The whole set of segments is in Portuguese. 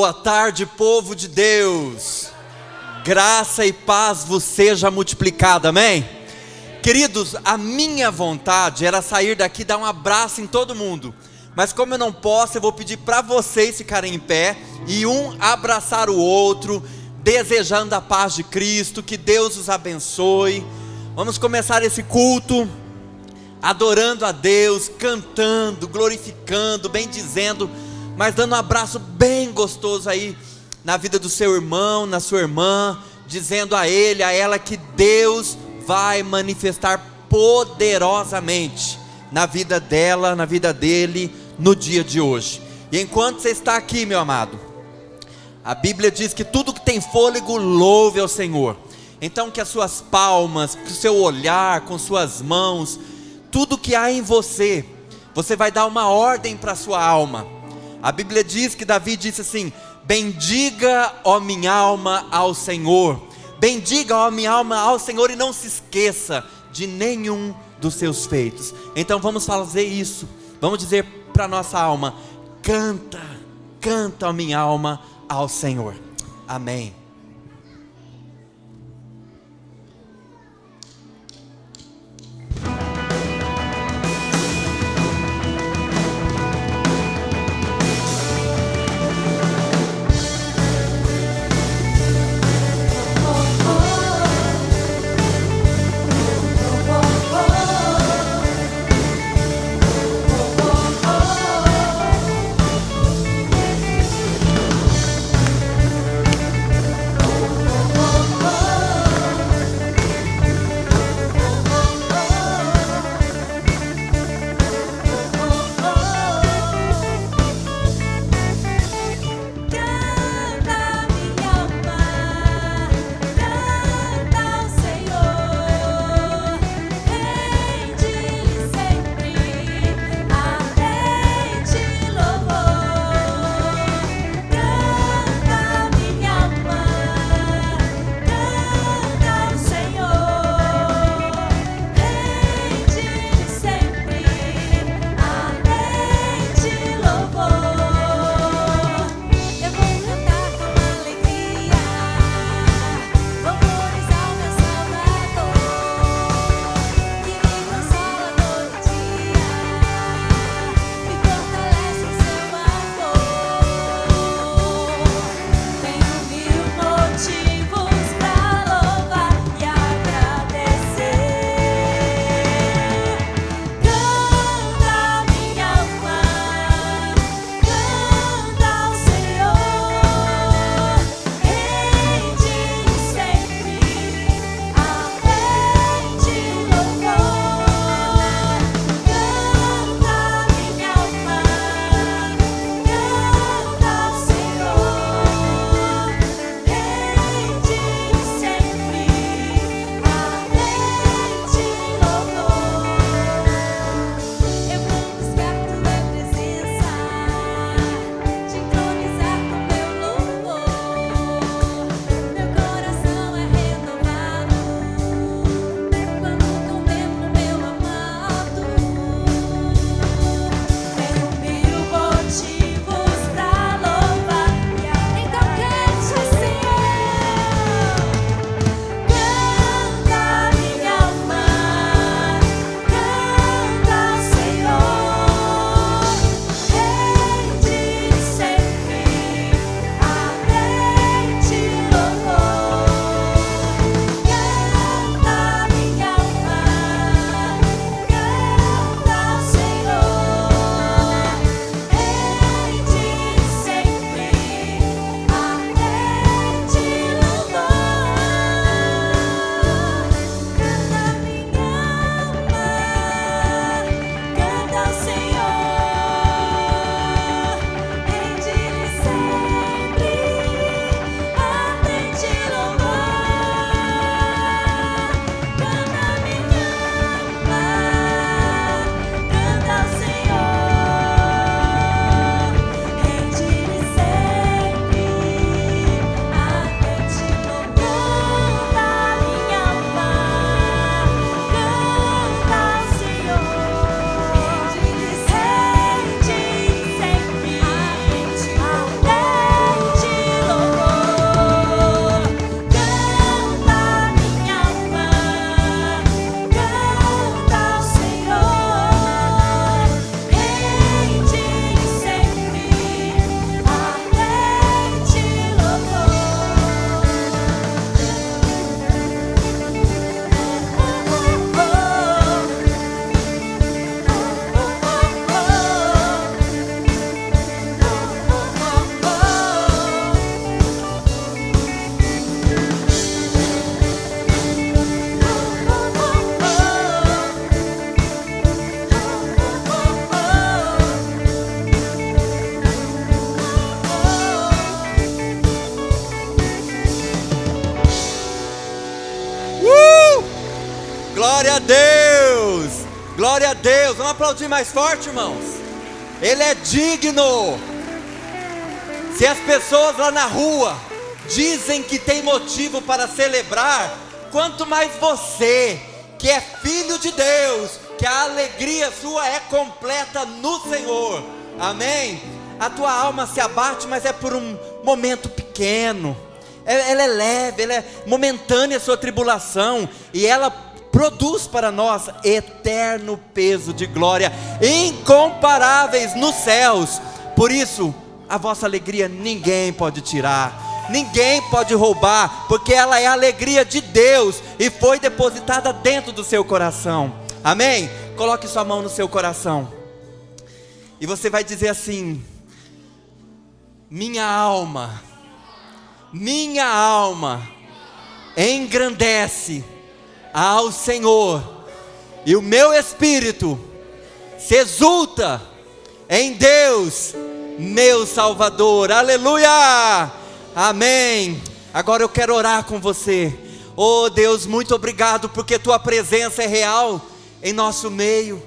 Boa tarde, povo de Deus. Graça e paz vos seja multiplicada, amém? Queridos, a minha vontade era sair daqui e dar um abraço em todo mundo. Mas como eu não posso, eu vou pedir para vocês ficarem em pé e um abraçar o outro, desejando a paz de Cristo, que Deus os abençoe. Vamos começar esse culto adorando a Deus, cantando, glorificando, bendizendo, mas dando um abraço bem gostoso aí na vida do seu irmão, na sua irmã, dizendo a ele, a ela que Deus vai manifestar poderosamente na vida dela, na vida dele, no dia de hoje. E enquanto você está aqui, meu amado, a Bíblia diz que tudo que tem fôlego louve ao Senhor. Então que as suas palmas, que o seu olhar, com suas mãos, tudo que há em você, você vai dar uma ordem para a sua alma. A Bíblia diz que Davi disse assim: bendiga, ó minha alma, ao Senhor. Bendiga, ó minha alma, ao Senhor, e não se esqueça de nenhum dos seus feitos. Então vamos fazer isso. Vamos dizer para nossa alma: canta, canta, ó minha alma, ao Senhor. Amém. Glória a Deus! Glória a Deus! Vamos aplaudir mais forte, irmãos. Ele é digno. Se as pessoas lá na rua dizem que tem motivo para celebrar, quanto mais você, que é filho de Deus, que a alegria sua é completa no Senhor. Amém? A tua alma se abate, mas é por um momento pequeno. Ela é leve, ela é momentânea a sua tribulação, e ela produz para nós eterno peso de glória, incomparáveis nos céus. Por isso, a vossa alegria ninguém pode tirar, ninguém pode roubar, porque ela é a alegria de Deus e foi depositada dentro do seu coração. Amém? Coloque sua mão no seu coração e você vai dizer assim: minha alma engrandece ao Senhor, e o meu espírito se exulta em Deus, meu Salvador. Aleluia, amém. Agora eu quero orar com você. Oh Deus, muito obrigado, porque tua presença é real em nosso meio.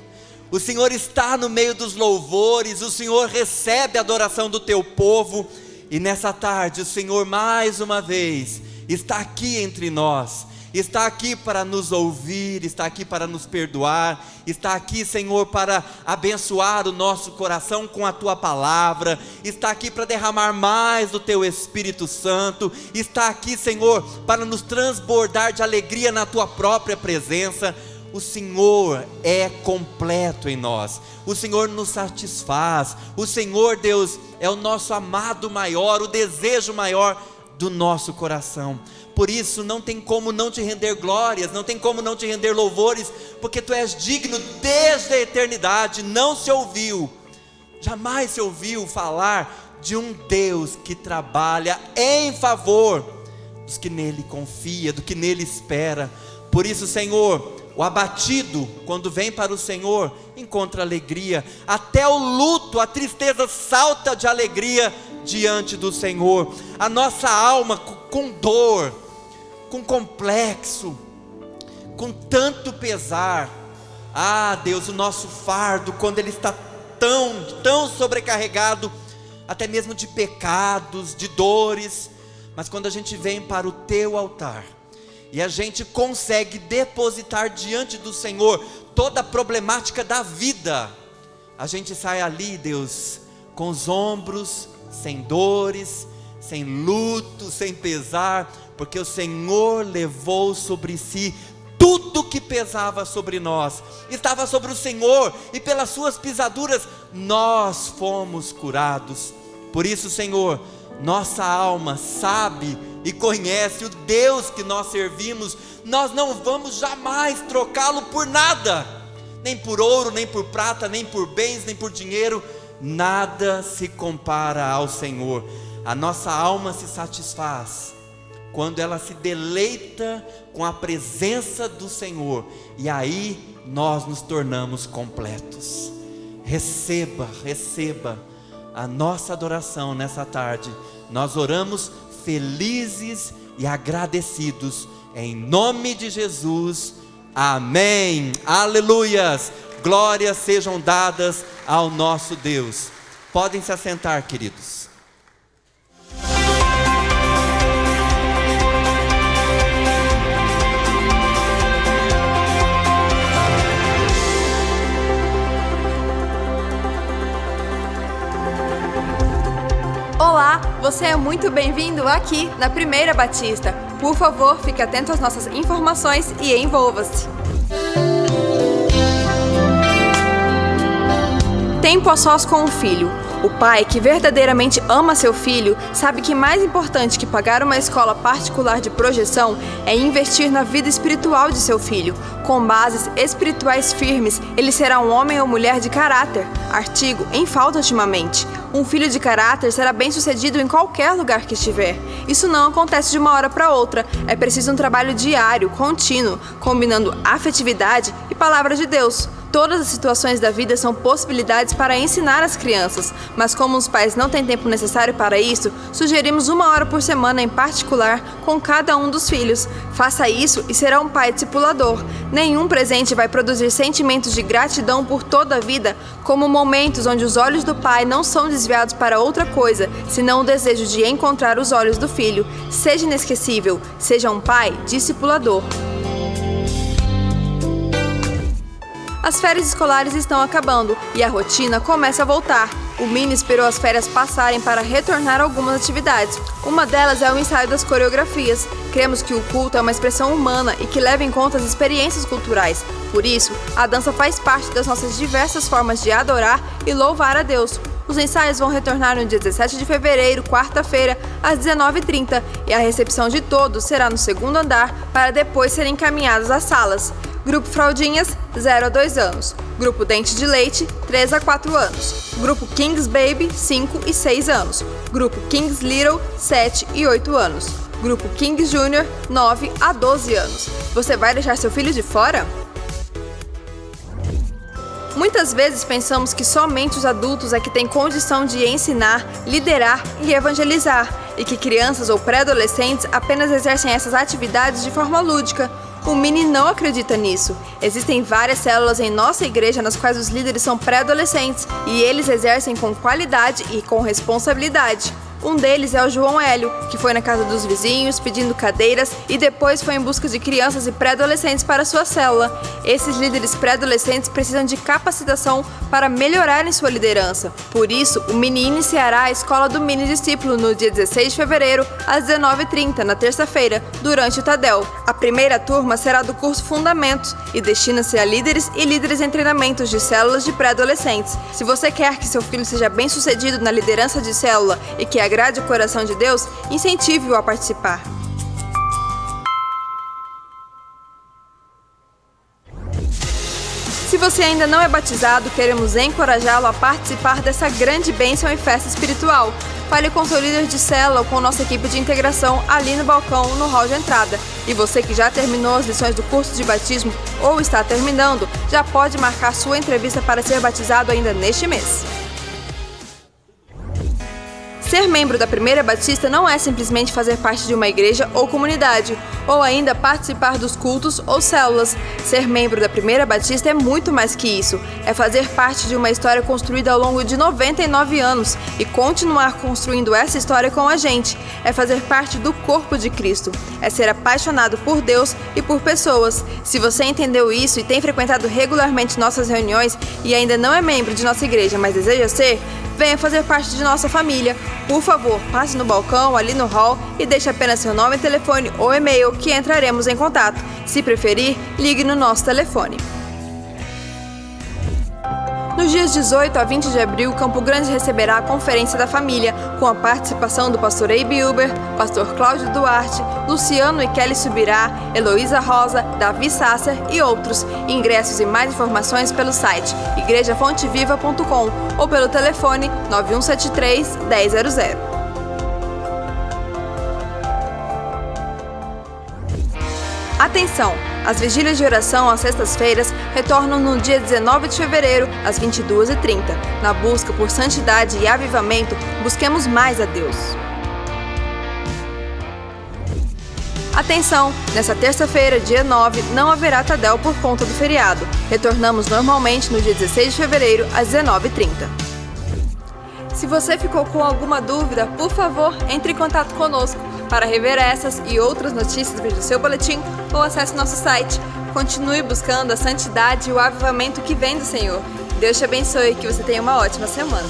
O Senhor está no meio dos louvores, o Senhor recebe a adoração do teu povo, e nessa tarde o Senhor mais uma vez está aqui entre nós. Está aqui para nos ouvir, está aqui para nos perdoar, está aqui, Senhor, para abençoar o nosso coração com a tua palavra, está aqui para derramar mais do teu Espírito Santo, está aqui, Senhor, para nos transbordar de alegria na tua própria presença. O Senhor é completo em nós, o Senhor nos satisfaz, o Senhor, Deus, é o nosso amado maior, o desejo maior do nosso coração. Por isso não tem como não te render glórias, não tem como não te render louvores, porque tu és digno desde a eternidade. Não se ouviu, jamais se ouviu falar de um Deus que trabalha em favor dos que nele confia, do que nele espera. Por isso, Senhor, o abatido, quando vem para o Senhor, encontra alegria. Até o luto, a tristeza salta de alegria diante do Senhor. A nossa alma com dor, com complexo, com tanto pesar, Deus, o nosso fardo, quando ele está tão sobrecarregado, até mesmo de pecados, de dores, mas quando a gente vem para o teu altar, e a gente consegue depositar diante do Senhor toda a problemática da vida, a gente sai ali, Deus, com os ombros sem dores, sem luto, sem pesar, porque o Senhor levou sobre si tudo que pesava sobre nós, estava sobre o Senhor, e pelas suas pisaduras nós fomos curados. Por isso, Senhor, nossa alma sabe e conhece o Deus que nós servimos. Nós não vamos jamais trocá-lo por nada, nem por ouro, nem por prata, nem por bens, nem por dinheiro. Nada se compara ao Senhor. A nossa alma se satisfaz quando ela se deleita com a presença do Senhor, e aí nós nos tornamos completos. Receba a nossa adoração nessa tarde. Nós oramos felizes e agradecidos, em nome de Jesus, amém, aleluias, glórias sejam dadas ao nosso Deus. Podem se assentar, queridos. Olá, você é muito bem-vindo aqui na Primeira Batista. Por favor, fique atento às nossas informações e envolva-se. Tempo a sós com o filho. O pai que verdadeiramente ama seu filho sabe que mais importante que pagar uma escola particular de projeção é investir na vida espiritual de seu filho. Com bases espirituais firmes, ele será um homem ou mulher de caráter, artigo em falta ultimamente. Um filho de caráter será bem-sucedido em qualquer lugar que estiver. Isso não acontece de uma hora para outra. É preciso um trabalho diário, contínuo, combinando afetividade e palavra de Deus. todas as situações da vida são possibilidades para ensinar as crianças, mas como os pais não têm tempo necessário para isso, sugerimos 1 hora por semana em particular com cada um dos filhos. Faça isso e será um pai discipulador. Nenhum presente vai produzir sentimentos de gratidão por toda a vida, como momentos onde os olhos do pai não são desviados para outra coisa, senão o desejo de encontrar os olhos do filho. Seja inesquecível, seja um pai discipulador. As férias escolares estão acabando e a rotina começa a voltar. O Mini esperou as férias passarem para retornar a algumas atividades. Uma delas é o ensaio das coreografias. Cremos que o culto é uma expressão humana e que leva em conta as experiências culturais. Por isso, a dança faz parte das nossas diversas formas de adorar e louvar a Deus. Os ensaios vão retornar no dia 17 de fevereiro, quarta-feira, às 19h30, e a recepção de todos será no segundo andar, para depois serem encaminhados às salas. Grupo Fraldinhas, 0 a 2 anos. Grupo Dente de Leite, 3 a 4 anos. Grupo Kings Baby, 5 e 6 anos. Grupo Kings Little, 7 e 8 anos. Grupo Kings Junior, 9 a 12 anos. Você vai deixar seu filho de fora? Muitas vezes pensamos que somente os adultos é que têm condição de ensinar, liderar e evangelizar, e que crianças ou pré-adolescentes apenas exercem essas atividades de forma lúdica. O Mini não acredita nisso. Existem várias células em nossa igreja nas quais os líderes são pré-adolescentes e eles exercem com qualidade e com responsabilidade. Um deles é o João Hélio, que foi na casa dos vizinhos pedindo cadeiras e depois foi em busca de crianças e pré-adolescentes para sua célula. Esses líderes pré-adolescentes precisam de capacitação para melhorarem sua liderança. Por isso, o Mini iniciará a Escola do Mini Discípulo no dia 16 de fevereiro, às 19h30, na terça-feira, durante o Tadel. A primeira turma será do curso Fundamentos e destina-se a líderes e líderes em treinamentos de células de pré-adolescentes. Se você quer que seu filho seja bem-sucedido na liderança de célula e que agrade o coração de Deus, incentive-o a participar. Se você ainda não é batizado, queremos encorajá-lo a participar dessa grande bênção e festa espiritual. Fale com seu líder de célula ou com nossa equipe de integração ali no balcão, no hall de entrada. E você que já terminou as lições do curso de batismo ou está terminando, já pode marcar sua entrevista para ser batizado ainda neste mês. Ser membro da Primeira Batista não é simplesmente fazer parte de uma igreja ou comunidade, ou ainda participar dos cultos ou células. Ser membro da Primeira Batista é muito mais que isso. É fazer parte de uma história construída ao longo de 99 anos e continuar construindo essa história com a gente. É fazer parte do corpo de Cristo. É ser apaixonado por Deus e por pessoas. Se você entendeu isso e tem frequentado regularmente nossas reuniões e ainda não é membro de nossa igreja, mas deseja ser, venha fazer parte de nossa família. Por favor, passe no balcão, ali no hall e deixe apenas seu nome, telefone ou e-mail que entraremos em contato. Se preferir, ligue no nosso telefone. Nos dias 18 a 20 de abril, Campo Grande receberá a Conferência da Família, com a participação do pastor Eibe Uber, pastor Cláudio Duarte, Luciano e Kelly Subirá, Heloísa Rosa, Davi Sasser e outros. Ingressos e mais informações pelo site igrejafonteviva.com ou pelo telefone 9173-1000. Atenção! As vigílias de oração às sextas-feiras retornam no dia 19 de fevereiro, às 22h30. Na busca por santidade e avivamento, busquemos mais a Deus. Atenção! Nessa terça-feira, dia 9, não haverá Tadel por conta do feriado. Retornamos normalmente no dia 16 de fevereiro, às 19h30. Se você ficou com alguma dúvida, por favor, entre em contato conosco. Para rever essas e outras notícias, veja o seu boletim ou acesse nosso site. Continue buscando a santidade e o avivamento que vem do Senhor. Deus te abençoe e que você tenha uma ótima semana.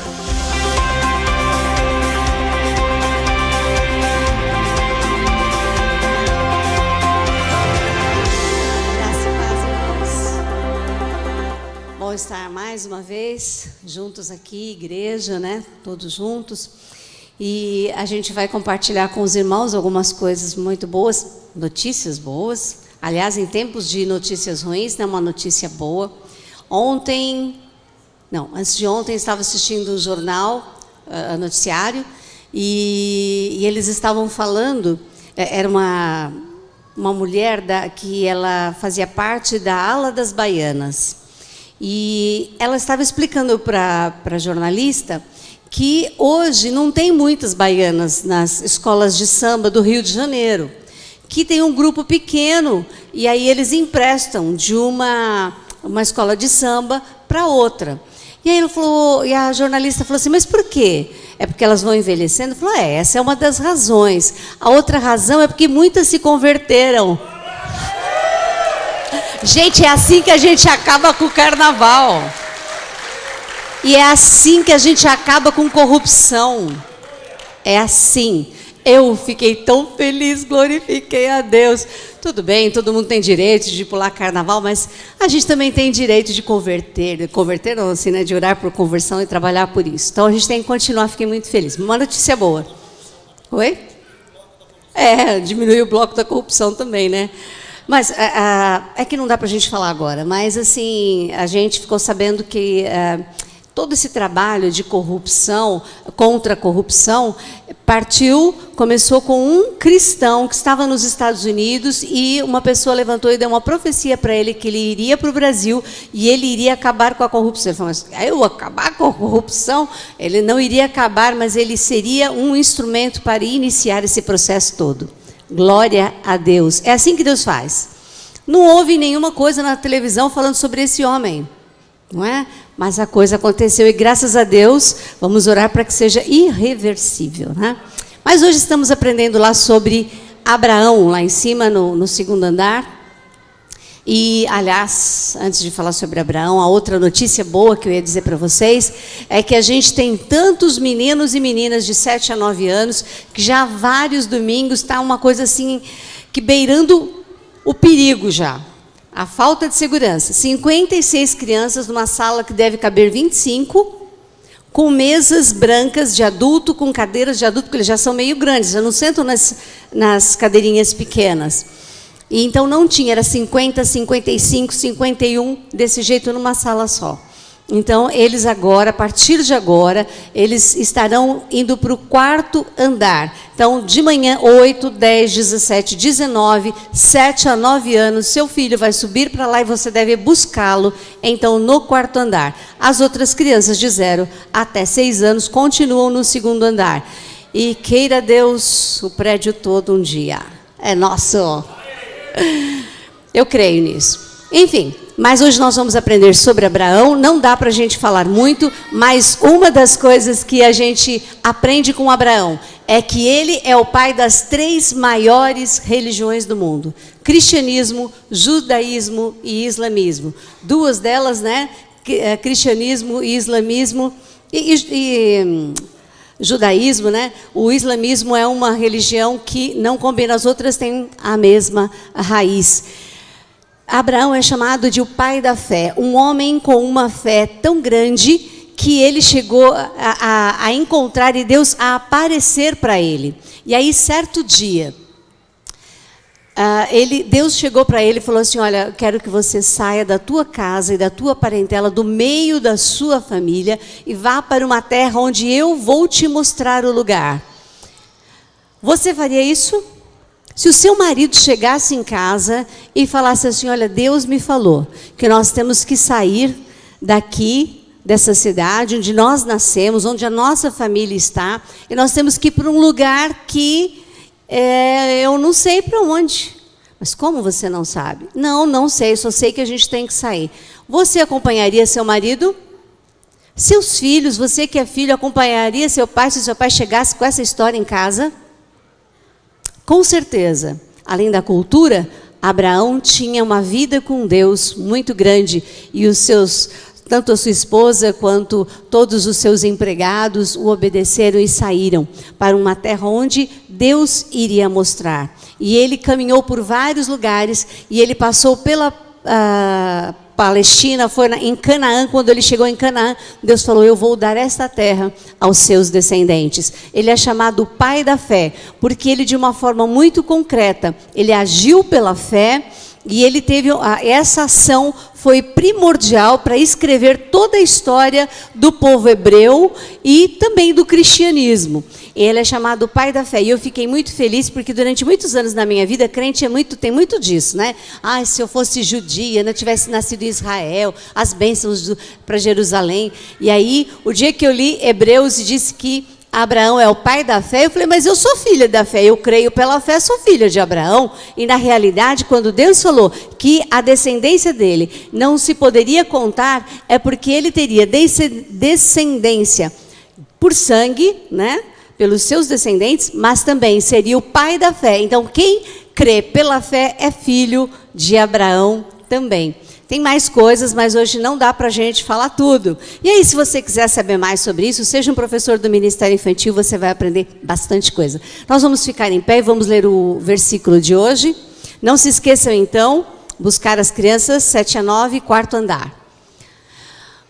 Graça e paz, irmãos. Bom estar mais uma vez juntos aqui, igreja, né? Todos juntos. E a gente vai compartilhar com os irmãos algumas coisas muito boas, notícias boas. Aliás, em tempos de notícias ruins, não é uma notícia boa. Antes de ontem, estava assistindo um jornal, noticiário, e eles estavam falando, era uma mulher que ela fazia parte da ala das baianas. E ela estava explicando para a jornalista que hoje não tem muitas baianas nas escolas de samba do Rio de Janeiro, que tem um grupo pequeno, e aí eles emprestam de uma escola de samba para outra. E aí e a jornalista falou assim, mas por quê? É porque elas vão envelhecendo? Falou, essa é uma das razões. A outra razão é porque muitas se converteram. Gente, é assim que a gente acaba com o carnaval. E é assim que a gente acaba com corrupção. É assim. Eu fiquei tão feliz, glorifiquei a Deus. Tudo bem, todo mundo tem direito de pular carnaval, mas a gente também tem direito de converter. Converter não, assim, né? De orar por conversão e trabalhar por isso. Então a gente tem que continuar, fiquei muito feliz. Uma notícia boa. Oi? Diminuir o bloco da corrupção também, né? Mas é que não dá para a gente falar agora, mas assim, a gente ficou sabendo que todo esse trabalho de corrupção, contra a corrupção, começou com um cristão que estava nos Estados Unidos e uma pessoa levantou e deu uma profecia para ele que ele iria para o Brasil e ele iria acabar com a corrupção. Ele falou, mas eu acabar com a corrupção? Ele não iria acabar, mas ele seria um instrumento para iniciar esse processo todo. Glória a Deus. É assim que Deus faz. Não houve nenhuma coisa na televisão falando sobre esse homem, não é? Mas a coisa aconteceu e graças a Deus vamos orar para que seja irreversível, né? Mas hoje estamos aprendendo lá sobre Abraão, lá em cima no segundo andar. E, aliás, antes de falar sobre Abraão, a outra notícia boa que eu ia dizer para vocês é que a gente tem tantos meninos e meninas de 7 a 9 anos que já há vários domingos está uma coisa assim, que beirando o perigo já. A falta de segurança. 56 crianças numa sala que deve caber 25, com mesas brancas de adulto, com cadeiras de adulto, porque eles já são meio grandes, já não sentam nas cadeirinhas pequenas. E então não tinha, era 50, 55, 51, desse jeito numa sala só. Então eles agora, a partir de agora, eles estarão indo para o 4º andar. Então de manhã, 8, 10, 17, 19, 7 a 9 anos, seu filho vai subir para lá e você deve buscá-lo, então no 4º andar. As outras crianças de 0 até 6 anos continuam no 2º andar. E queira Deus o prédio todo um dia. É nosso. Eu creio nisso. Enfim, mas hoje nós vamos aprender sobre Abraão. Não dá para a gente falar muito, mas uma das coisas que a gente aprende com Abraão é que ele é o pai das 3 maiores religiões do mundo: cristianismo, judaísmo e islamismo. 2 delas, né? Cristianismo e islamismo judaísmo, né? O islamismo é uma religião que não combina, as outras têm a mesma raiz. Abraão é chamado de o pai da fé, um homem com uma fé tão grande que ele chegou a encontrar e Deus a aparecer para ele. E aí, certo dia, Deus chegou para ele e falou assim, olha, quero que você saia da tua casa e da tua parentela, do meio da sua família, e vá para uma terra onde eu vou te mostrar o lugar. Você faria isso? Se o seu marido chegasse em casa e falasse assim, olha, Deus me falou que nós temos que sair daqui, dessa cidade onde nós nascemos, onde a nossa família está, e nós temos que ir para um lugar que eu não sei para onde. Mas como você não sabe? Não sei, só sei que a gente tem que sair. Você acompanharia seu marido? Seus filhos, você que é filho, acompanharia seu pai se seu pai chegasse com essa história em casa? Com certeza. Além da cultura, Abraão tinha uma vida com Deus muito grande e tanto a sua esposa quanto todos os seus empregados o obedeceram e saíram para uma terra onde Deus iria mostrar. E ele caminhou por vários lugares e ele passou pela Palestina, foi em Canaã. Quando ele chegou em Canaã, Deus falou, eu vou dar esta terra aos seus descendentes. Ele é chamado o pai da fé, porque ele, de uma forma muito concreta, ele agiu pela fé. E ele teve essa ação foi primordial para escrever toda a história do povo hebreu e também do cristianismo. Ele é chamado o pai da fé. E eu fiquei muito feliz porque durante muitos anos na minha vida, crente tem muito disso, né? Se eu fosse judia, não tivesse nascido em Israel, as bênçãos para Jerusalém. E aí, o dia que eu li Hebreus e disse que Abraão é o pai da fé, eu falei, mas eu sou filha da fé, eu creio pela fé, sou filha de Abraão. E na realidade, quando Deus falou que a descendência dele não se poderia contar, é porque ele teria descendência por sangue, né? Pelos seus descendentes, mas também seria o pai da fé. Então, quem crê pela fé é filho de Abraão também. Tem mais coisas, mas hoje não dá para a gente falar tudo. E aí, se você quiser saber mais sobre isso, seja um professor do Ministério Infantil, você vai aprender bastante coisa. Nós vamos ficar em pé e vamos ler o versículo de hoje. Não se esqueçam, então, buscar as crianças, 7 a 9, quarto andar.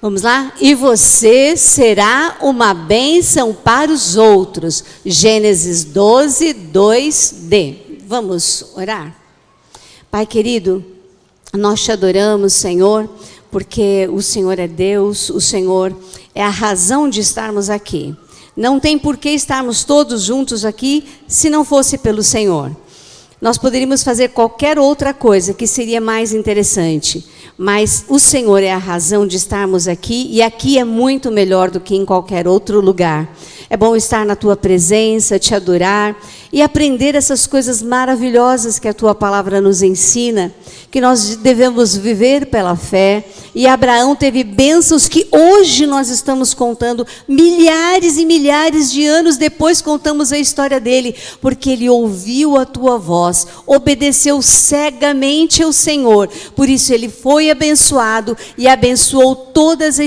Vamos lá? E você será uma bênção para os outros. Gênesis 12, 2d. Vamos orar? Pai querido, nós te adoramos, Senhor, porque o Senhor é Deus, o Senhor é a razão de estarmos aqui. Não tem por que estarmos todos juntos aqui se não fosse pelo Senhor. Nós poderíamos fazer qualquer outra coisa que seria mais interessante, mas o Senhor é a razão de estarmos aqui, e aqui é muito melhor do que em qualquer outro lugar. É bom estar na tua presença, te adorar e aprender essas coisas maravilhosas que a tua palavra nos ensina, que nós devemos viver pela fé. E Abraão teve bênçãos que hoje nós estamos contando, milhares e milhares de anos depois contamos a história dele, porque ele ouviu a tua voz, obedeceu cegamente ao Senhor, por isso ele foi abençoado e abençoou todas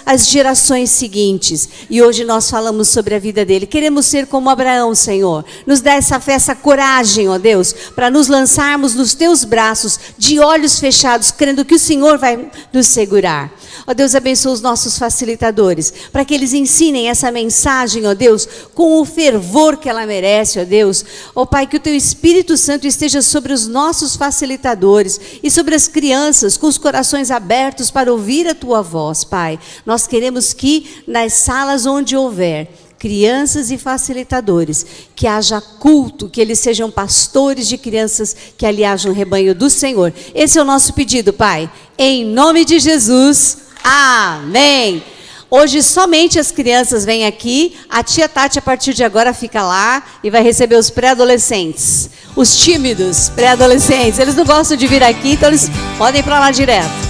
as gerações seguintes. E hoje nós falamos sobre a vida dele. Queremos ser como Abraão, Senhor. Nos dá essa fé, essa coragem, ó Deus, para nos lançarmos nos teus braços, de olhos fechados, crendo que o Senhor vai nos segurar. Ó Deus, abençoa os nossos facilitadores, para que eles ensinem essa mensagem, ó Deus, com o fervor que ela merece, ó Deus. Ó Pai, que o teu Espírito Santo esteja sobre os nossos facilitadores e sobre as crianças, com os corações abertos para ouvir a tua voz, Pai. Nós queremos que nas salas onde houver crianças e facilitadores, que haja culto, que eles sejam pastores de crianças, que ali haja um rebanho do Senhor. Esse é o nosso pedido, Pai. Em nome de Jesus, amém. Hoje somente as crianças vêm aqui, a tia Tati a partir de agora fica lá e vai receber os pré-adolescentes, os tímidos pré-adolescentes. Eles não gostam de vir aqui, então eles podem ir para lá direto.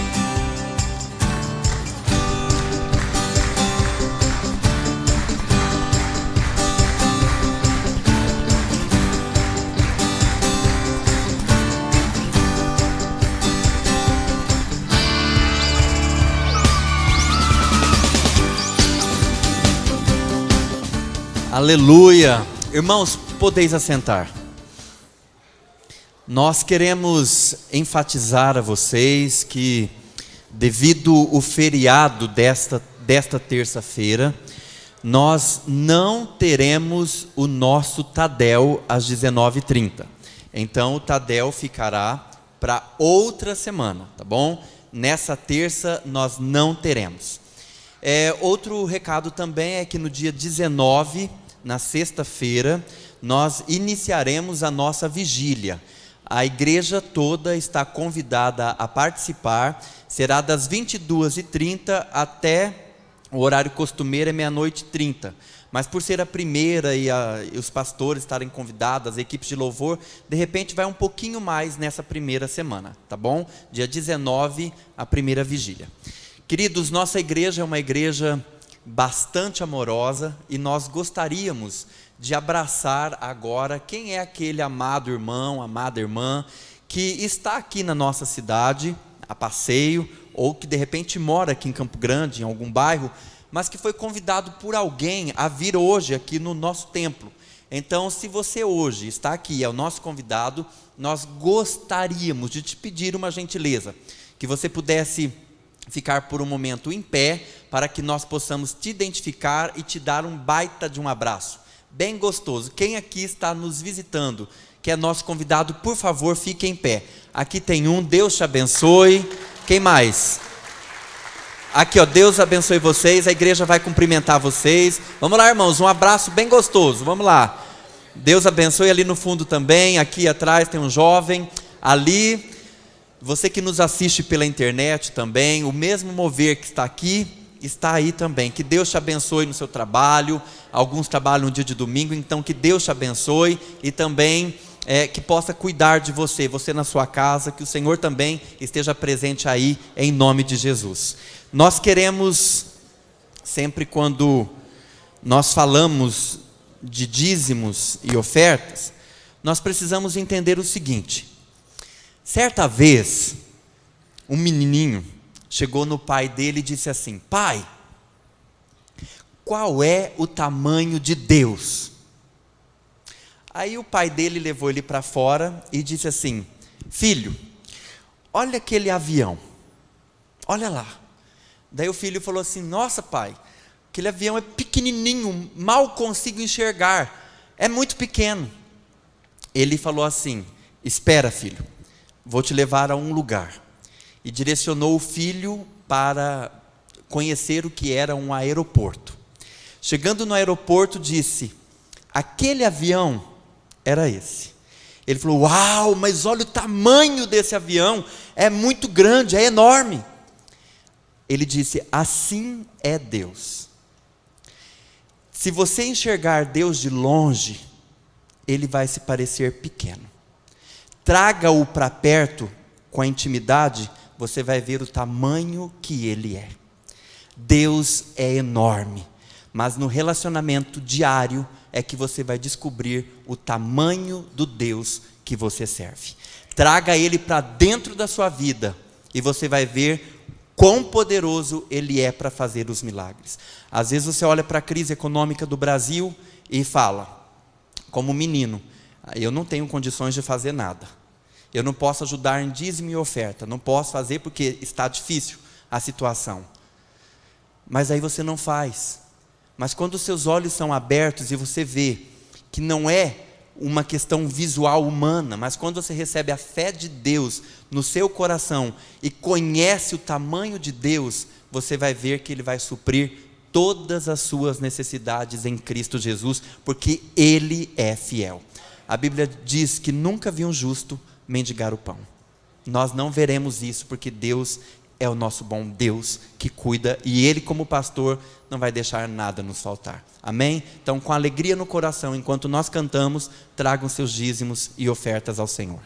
Aleluia! Irmãos, podeis assentar. Nós queremos enfatizar a vocês que, devido ao feriado desta terça-feira, nós não teremos o nosso Tadel às 19h30. Então o Tadel ficará para outra semana, tá bom? Nessa terça nós não teremos. Outro recado também é que no dia 19, na sexta-feira, nós iniciaremos a nossa vigília. A igreja toda está convidada a participar. Será das 22h30 até o horário costumeiro, é 00h30. Mas por ser a primeira e os pastores estarem convidados, as equipes de louvor, de repente vai um pouquinho mais nessa primeira semana, tá bom? Dia 19, a primeira vigília. Queridos, nossa igreja é uma igreja bastante amorosa e nós gostaríamos de abraçar agora quem é aquele amado irmão, amada irmã, que está aqui na nossa cidade, a passeio, ou que de repente mora aqui em Campo Grande, em algum bairro, mas que foi convidado por alguém a vir hoje aqui no nosso templo. Então, se você hoje está aqui, é o nosso convidado, nós gostaríamos de te pedir uma gentileza, que você pudesse ficar por um momento em pé, para que nós possamos te identificar e te dar um baita de um abraço, bem gostoso. Quem aqui está nos visitando, que é nosso convidado, por favor, fique em pé. Aqui tem um, Deus te abençoe. Quem mais? Aqui, ó, Deus abençoe vocês. A igreja vai cumprimentar vocês. Vamos lá, irmãos, um abraço bem gostoso. Vamos lá. Deus abençoe. Ali no fundo também. Aqui atrás tem um jovem. Ali, você que nos assiste pela internet também, o mesmo mover que está aqui, está aí também. Que Deus te abençoe no seu trabalho. Alguns trabalham no dia de domingo, então que Deus te abençoe e também que possa cuidar de você, você na sua casa, que o Senhor também esteja presente aí, em nome de Jesus. Nós queremos, sempre quando nós falamos de dízimos e ofertas, nós precisamos entender o seguinte: certa vez, um menininho chegou no pai dele e disse assim: pai, qual é o tamanho de Deus? Aí o pai dele levou ele para fora e disse assim: filho, olha aquele avião, olha lá. Daí o filho falou assim: nossa pai, aquele avião é pequenininho, mal consigo enxergar, é muito pequeno. Ele falou assim: espera, filho, vou te levar a um lugar. E direcionou o filho para conhecer o que era um aeroporto. Chegando no aeroporto, disse: aquele avião era esse. Ele falou: uau, mas olha o tamanho desse avião, é muito grande, é enorme. Ele disse: assim é Deus. Se você enxergar Deus de longe, Ele vai se parecer pequeno. Traga-o para perto com a intimidade, você vai ver o tamanho que Ele é. Deus é enorme, mas no relacionamento diário é que você vai descobrir o tamanho do Deus que você serve. Traga Ele para dentro da sua vida e você vai ver quão poderoso Ele é para fazer os milagres. Às vezes você olha para a crise econômica do Brasil e fala, como menino: eu não tenho condições de fazer nada. Eu não posso ajudar em dízimo e oferta. Não posso fazer porque está difícil a situação. Mas aí você não faz. Mas quando os seus olhos são abertos e você vê que não é uma questão visual humana, mas quando você recebe a fé de Deus no seu coração e conhece o tamanho de Deus, você vai ver que Ele vai suprir todas as suas necessidades em Cristo Jesus, porque Ele é fiel. A Bíblia diz que nunca vi um justo mendigar o pão. Nós não veremos isso, porque Deus é o nosso bom Deus que cuida, e Ele, como pastor, não vai deixar nada nos faltar. Amém? Então, com alegria no coração, enquanto nós cantamos, tragam seus dízimos e ofertas ao Senhor.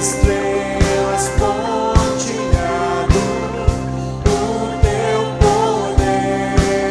Estrelas pontilhado, o teu poder.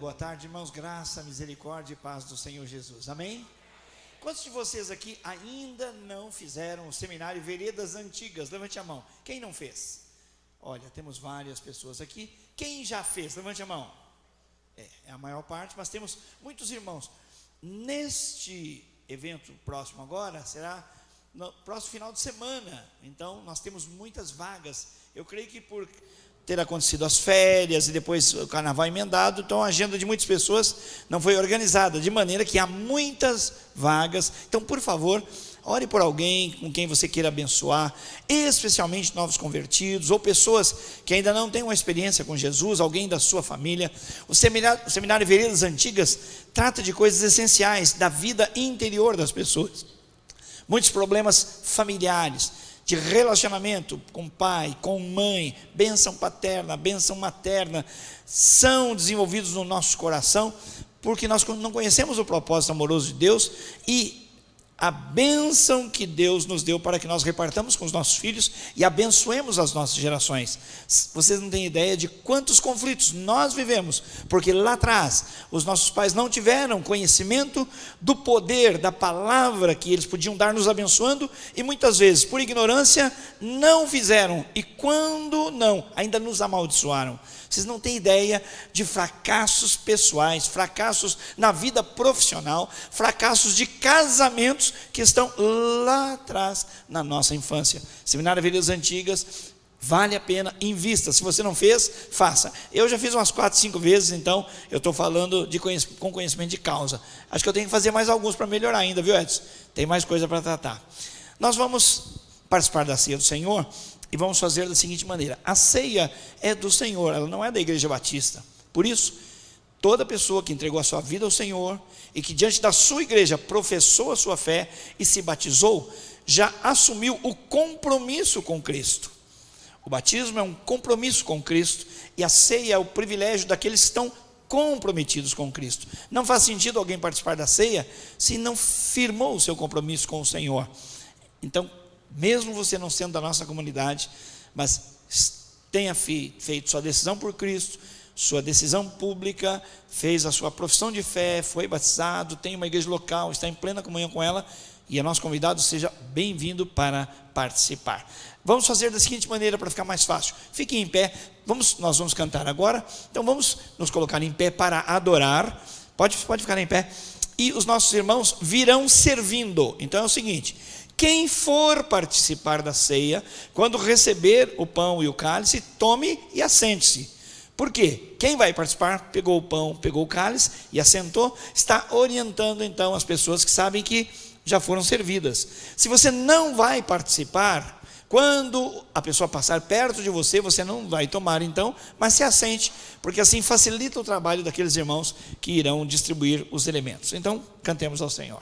boa tarde, irmãos. Graça, misericórdia e paz do Senhor Jesus. Amém? Quantos de vocês aqui ainda não fizeram o seminário Veredas Antigas? Levante a mão. Quem não fez? Olha, temos várias pessoas aqui. Quem já fez? Levante a mão. É a maior parte, mas temos muitos irmãos. Neste evento próximo agora, será no próximo final de semana. Então, nós temos muitas vagas. Eu creio que por ter acontecido as férias e depois o carnaval emendado, então a agenda de muitas pessoas não foi organizada, de maneira que há muitas vagas. Então, por favor, ore por alguém com quem você queira abençoar, especialmente novos convertidos, ou pessoas que ainda não têm uma experiência com Jesus, alguém da sua família. O seminário Veredas Antigas trata de coisas essenciais da vida interior das pessoas. Muitos problemas familiares, de relacionamento com pai, com mãe, bênção paterna, bênção materna, são desenvolvidos no nosso coração, porque nós não conhecemos o propósito amoroso de Deus e a bênção que Deus nos deu para que nós repartamos com os nossos filhos e abençoemos as nossas gerações. Vocês não têm ideia de quantos conflitos nós vivemos, porque lá atrás os nossos pais não tiveram conhecimento do poder da palavra que eles podiam dar nos abençoando, e muitas vezes por ignorância não fizeram, e quando não, ainda nos amaldiçoaram. Vocês não têm ideia de fracassos pessoais, fracassos na vida profissional, fracassos de casamentos que estão lá atrás na nossa infância. Seminário Veredas Antigas, vale a pena, invista. Se você não fez, faça. Eu já fiz umas 4, 5 vezes, então eu estou falando com conhecimento de causa. Acho que eu tenho que fazer mais alguns para melhorar ainda, viu, Edson? Tem mais coisa para tratar. Nós vamos participar da ceia do Senhor e vamos fazer da seguinte maneira: a ceia é do Senhor, ela não é da Igreja Batista. Por isso, toda pessoa que entregou a sua vida ao Senhor e que diante da sua igreja professou a sua fé e se batizou, já assumiu o compromisso com Cristo. O batismo é um compromisso com Cristo, e a ceia é o privilégio daqueles que estão comprometidos com Cristo. Não faz sentido alguém participar da ceia se não firmou o seu compromisso com o Senhor. Então, mesmo você não sendo da nossa comunidade, mas tenha feito sua decisão por Cristo, sua decisão pública, fez a sua profissão de fé, foi batizado, tem uma igreja local, está em plena comunhão com ela, e é nosso convidado, seja bem-vindo para participar. Vamos fazer da seguinte maneira para ficar mais fácil: fique em pé, nós vamos cantar agora, então vamos nos colocar em pé para adorar. Pode ficar em pé, e os nossos irmãos virão servindo. Então é o seguinte: quem for participar da ceia, quando receber o pão e o cálice, tome e assente-se. Por quê? Quem vai participar, pegou o pão, pegou o cálice e assentou, está orientando então as pessoas que sabem que já foram servidas. Se você não vai participar, quando a pessoa passar perto de você, você não vai tomar então, mas se assente, porque assim facilita o trabalho daqueles irmãos que irão distribuir os elementos. Então, cantemos ao Senhor.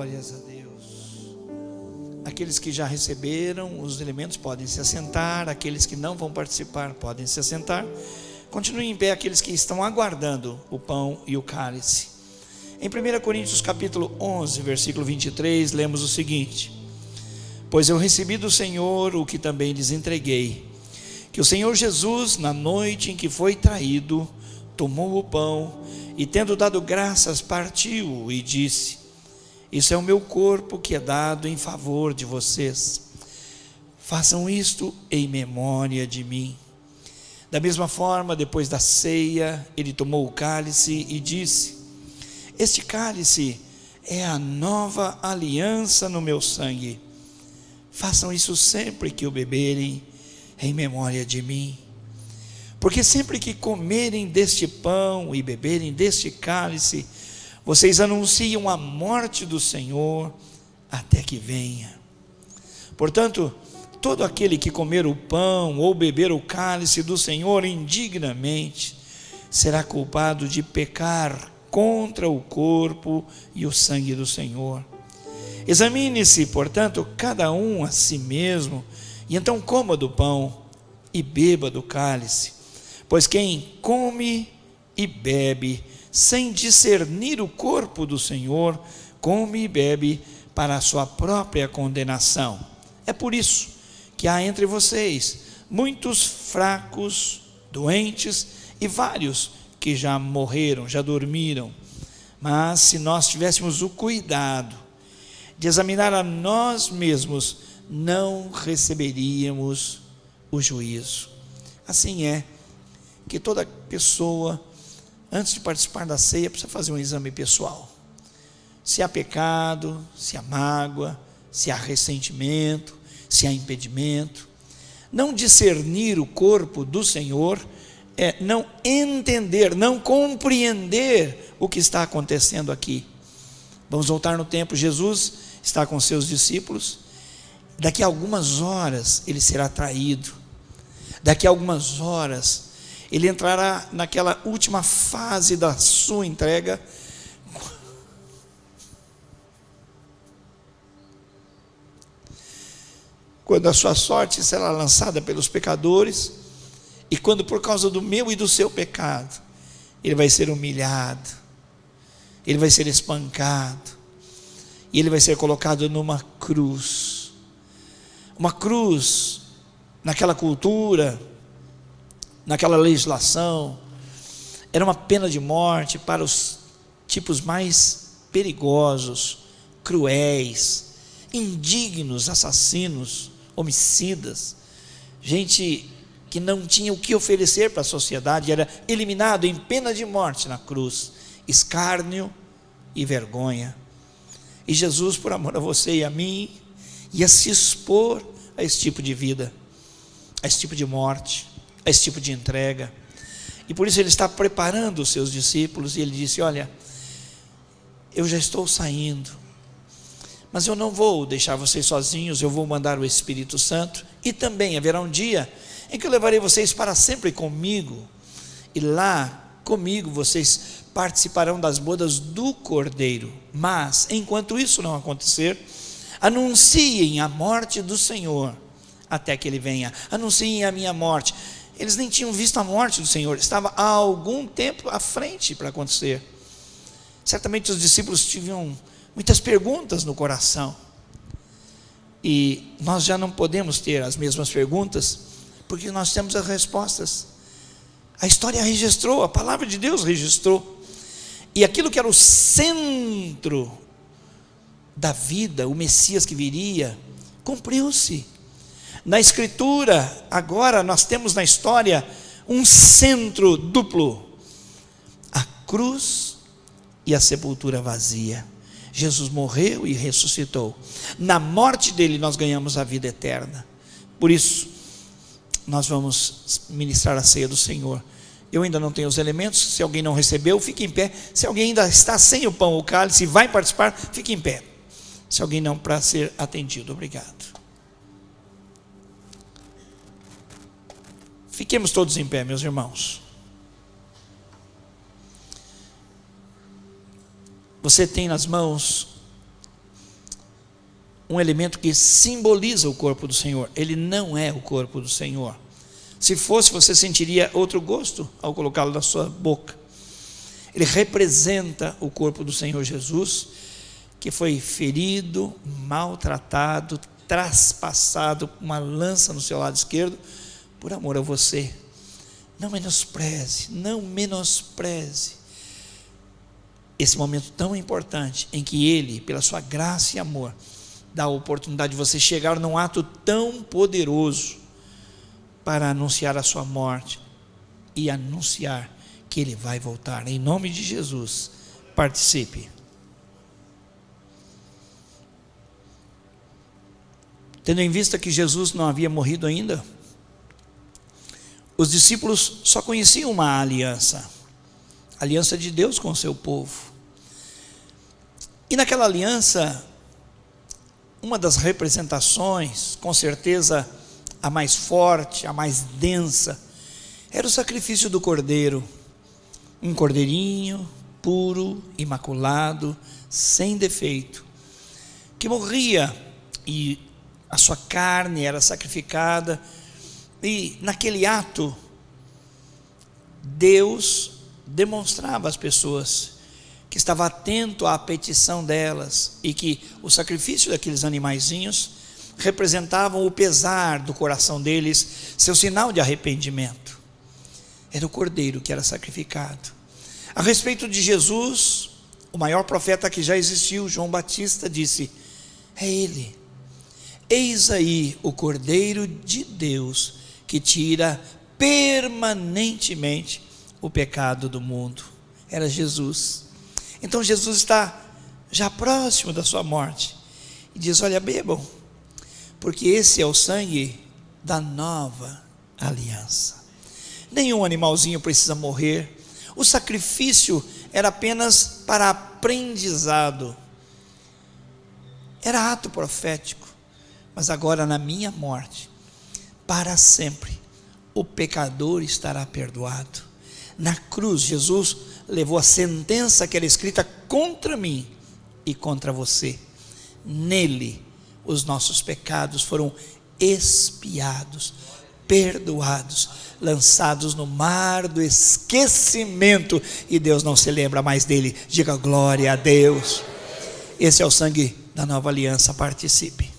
Glórias a Deus. Aqueles que já receberam os elementos podem se assentar. Aqueles que não vão participar podem se assentar. Continuem em pé aqueles que estão aguardando o pão e o cálice. Em 1 Coríntios capítulo 11, versículo 23, lemos o seguinte: pois eu recebi do Senhor o que também lhes entreguei, que o Senhor Jesus, na noite em que foi traído, tomou o pão e, tendo dado graças, partiu e disse: isso é o meu corpo que é dado em favor de vocês. Façam isto em memória de mim. Da mesma forma, depois da ceia, ele tomou o cálice e disse: este cálice é a nova aliança no meu sangue. Façam isso sempre que o beberem, em memória de mim. Porque sempre que comerem deste pão e beberem deste cálice, vocês anunciam a morte do Senhor até que venha. Portanto, todo aquele que comer o pão ou beber o cálice do Senhor indignamente, será culpado de pecar contra o corpo e o sangue do Senhor. Examine-se, portanto, cada um a si mesmo, e então coma do pão e beba do cálice. Pois quem come e bebe sem discernir o corpo do Senhor, come e bebe para a sua própria condenação. É por isso que há entre vocês muitos fracos, doentes e vários que já morreram, já dormiram. Mas se nós tivéssemos o cuidado de examinar a nós mesmos, não receberíamos o juízo. Assim é que toda pessoa, antes de participar da ceia, precisa fazer um exame pessoal. Se há pecado, se há mágoa, se há ressentimento, se há impedimento. Não discernir o corpo do Senhor é não entender, não compreender o que está acontecendo aqui. Vamos voltar no tempo. Jesus está com seus discípulos. Daqui a algumas horas ele será traído. Daqui a algumas horas ele entrará naquela última fase da sua entrega, quando a sua sorte será lançada pelos pecadores, e quando por causa do meu e do seu pecado, ele vai ser humilhado, ele vai ser espancado, e ele vai ser colocado numa cruz. Uma cruz, naquela cultura, naquela legislação, era uma pena de morte para os tipos mais perigosos, cruéis, indignos, assassinos, homicidas, gente que não tinha o que oferecer para a sociedade, era eliminado em pena de morte na cruz, escárnio e vergonha. E Jesus, por amor a você e a mim, ia se expor a esse tipo de vida, a esse tipo de morte, a esse tipo de entrega. E por isso ele está preparando os seus discípulos, e ele disse: olha, eu já estou saindo, mas eu não vou deixar vocês sozinhos, eu vou mandar o Espírito Santo, e também haverá um dia em que eu levarei vocês para sempre comigo, e lá comigo vocês participarão das bodas do Cordeiro. Mas enquanto isso não acontecer, anunciem a morte do Senhor até que ele venha. Anunciem a minha morte. Eles nem tinham visto a morte do Senhor, estava há algum tempo à frente para acontecer. Certamente os discípulos tinham muitas perguntas no coração, e nós já não podemos ter as mesmas perguntas, porque nós temos as respostas. A história registrou, a palavra de Deus registrou, e aquilo que era o centro da vida, o Messias que viria, cumpriu-se. Na Escritura, agora nós temos na história um centro duplo: a cruz e a sepultura vazia. Jesus morreu e ressuscitou. Na morte dele nós ganhamos a vida eterna. Por isso, nós vamos ministrar a ceia do Senhor. Eu ainda não tenho os elementos. Se alguém não recebeu, fique em pé. Se alguém ainda está sem o pão ou o cálice e vai participar, fique em pé. Se alguém não, para ser atendido. Obrigado. Fiquemos todos em pé, meus irmãos. Você tem nas mãos um elemento que simboliza o corpo do Senhor. Ele não é o corpo do Senhor. Se fosse, você sentiria outro gosto ao colocá-lo na sua boca. Ele representa o corpo do Senhor Jesus, que foi ferido, maltratado, traspassado com uma lança no seu lado esquerdo, por amor a você. Não menospreze esse momento tão importante em que Ele, pela sua graça e amor, dá a oportunidade de você chegar num ato tão poderoso para anunciar a sua morte e anunciar que Ele vai voltar. Em nome de Jesus, participe. Tendo em vista que Jesus não havia morrido ainda, os discípulos só conheciam uma aliança, a aliança de Deus com o seu povo. E naquela aliança, uma das representações, com certeza a mais forte, a mais densa, era o sacrifício do cordeiro. Um cordeirinho puro, imaculado, sem defeito, que morria e a sua carne era sacrificada. E naquele ato, Deus demonstrava às pessoas que estava atento à petição delas e que o sacrifício daqueles animaizinhos representavam o pesar do coração deles, seu sinal de arrependimento. Era o cordeiro que era sacrificado. A respeito de Jesus, o maior profeta que já existiu, João Batista, disse: é Ele. Eis aí o Cordeiro de Deus que tira permanentemente o pecado do mundo. Era Jesus. Então Jesus está já próximo da sua morte e diz: olha, bebam, porque esse é o sangue da nova aliança. Nenhum animalzinho precisa morrer. O sacrifício era apenas para aprendizado, era ato profético. Mas agora, na minha morte, para sempre, o pecador estará perdoado. Na cruz, Jesus levou a sentença que era escrita contra mim e contra você. Nele, os nossos pecados foram expiados, perdoados, lançados no mar do esquecimento, e Deus não se lembra mais dele. Diga glória a Deus. Esse é o sangue da nova aliança. Participe.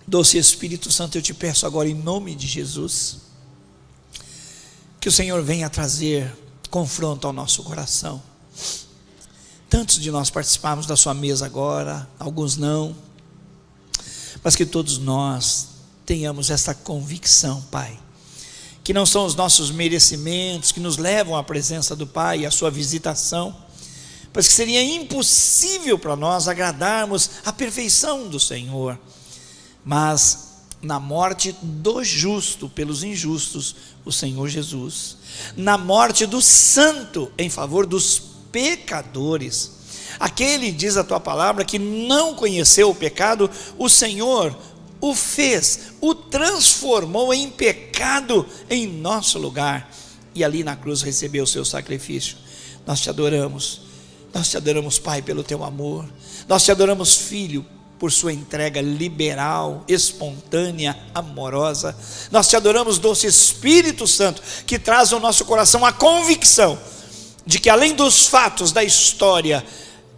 Doce Espírito Santo, eu te peço agora, em nome de Jesus, que o Senhor venha trazer confronto ao nosso coração. Tantos de nós participamos da sua mesa agora, alguns não, mas que todos nós tenhamos essa convicção, Pai, que não são os nossos merecimentos que nos levam à presença do Pai e à sua visitação, mas que seria impossível para nós agradarmos a perfeição do Senhor. Mas na morte do justo pelos injustos, o Senhor Jesus, na morte do santo em favor dos pecadores, aquele, diz a tua palavra, que não conheceu o pecado, o Senhor o fez, o transformou em pecado em nosso lugar, e ali na cruz recebeu o seu sacrifício. Nós te adoramos, Pai, pelo teu amor. Nós te adoramos, Filho, por sua entrega liberal, espontânea, amorosa. Nós te adoramos, doce Espírito Santo, que traz ao nosso coração a convicção de que, além dos fatos da história,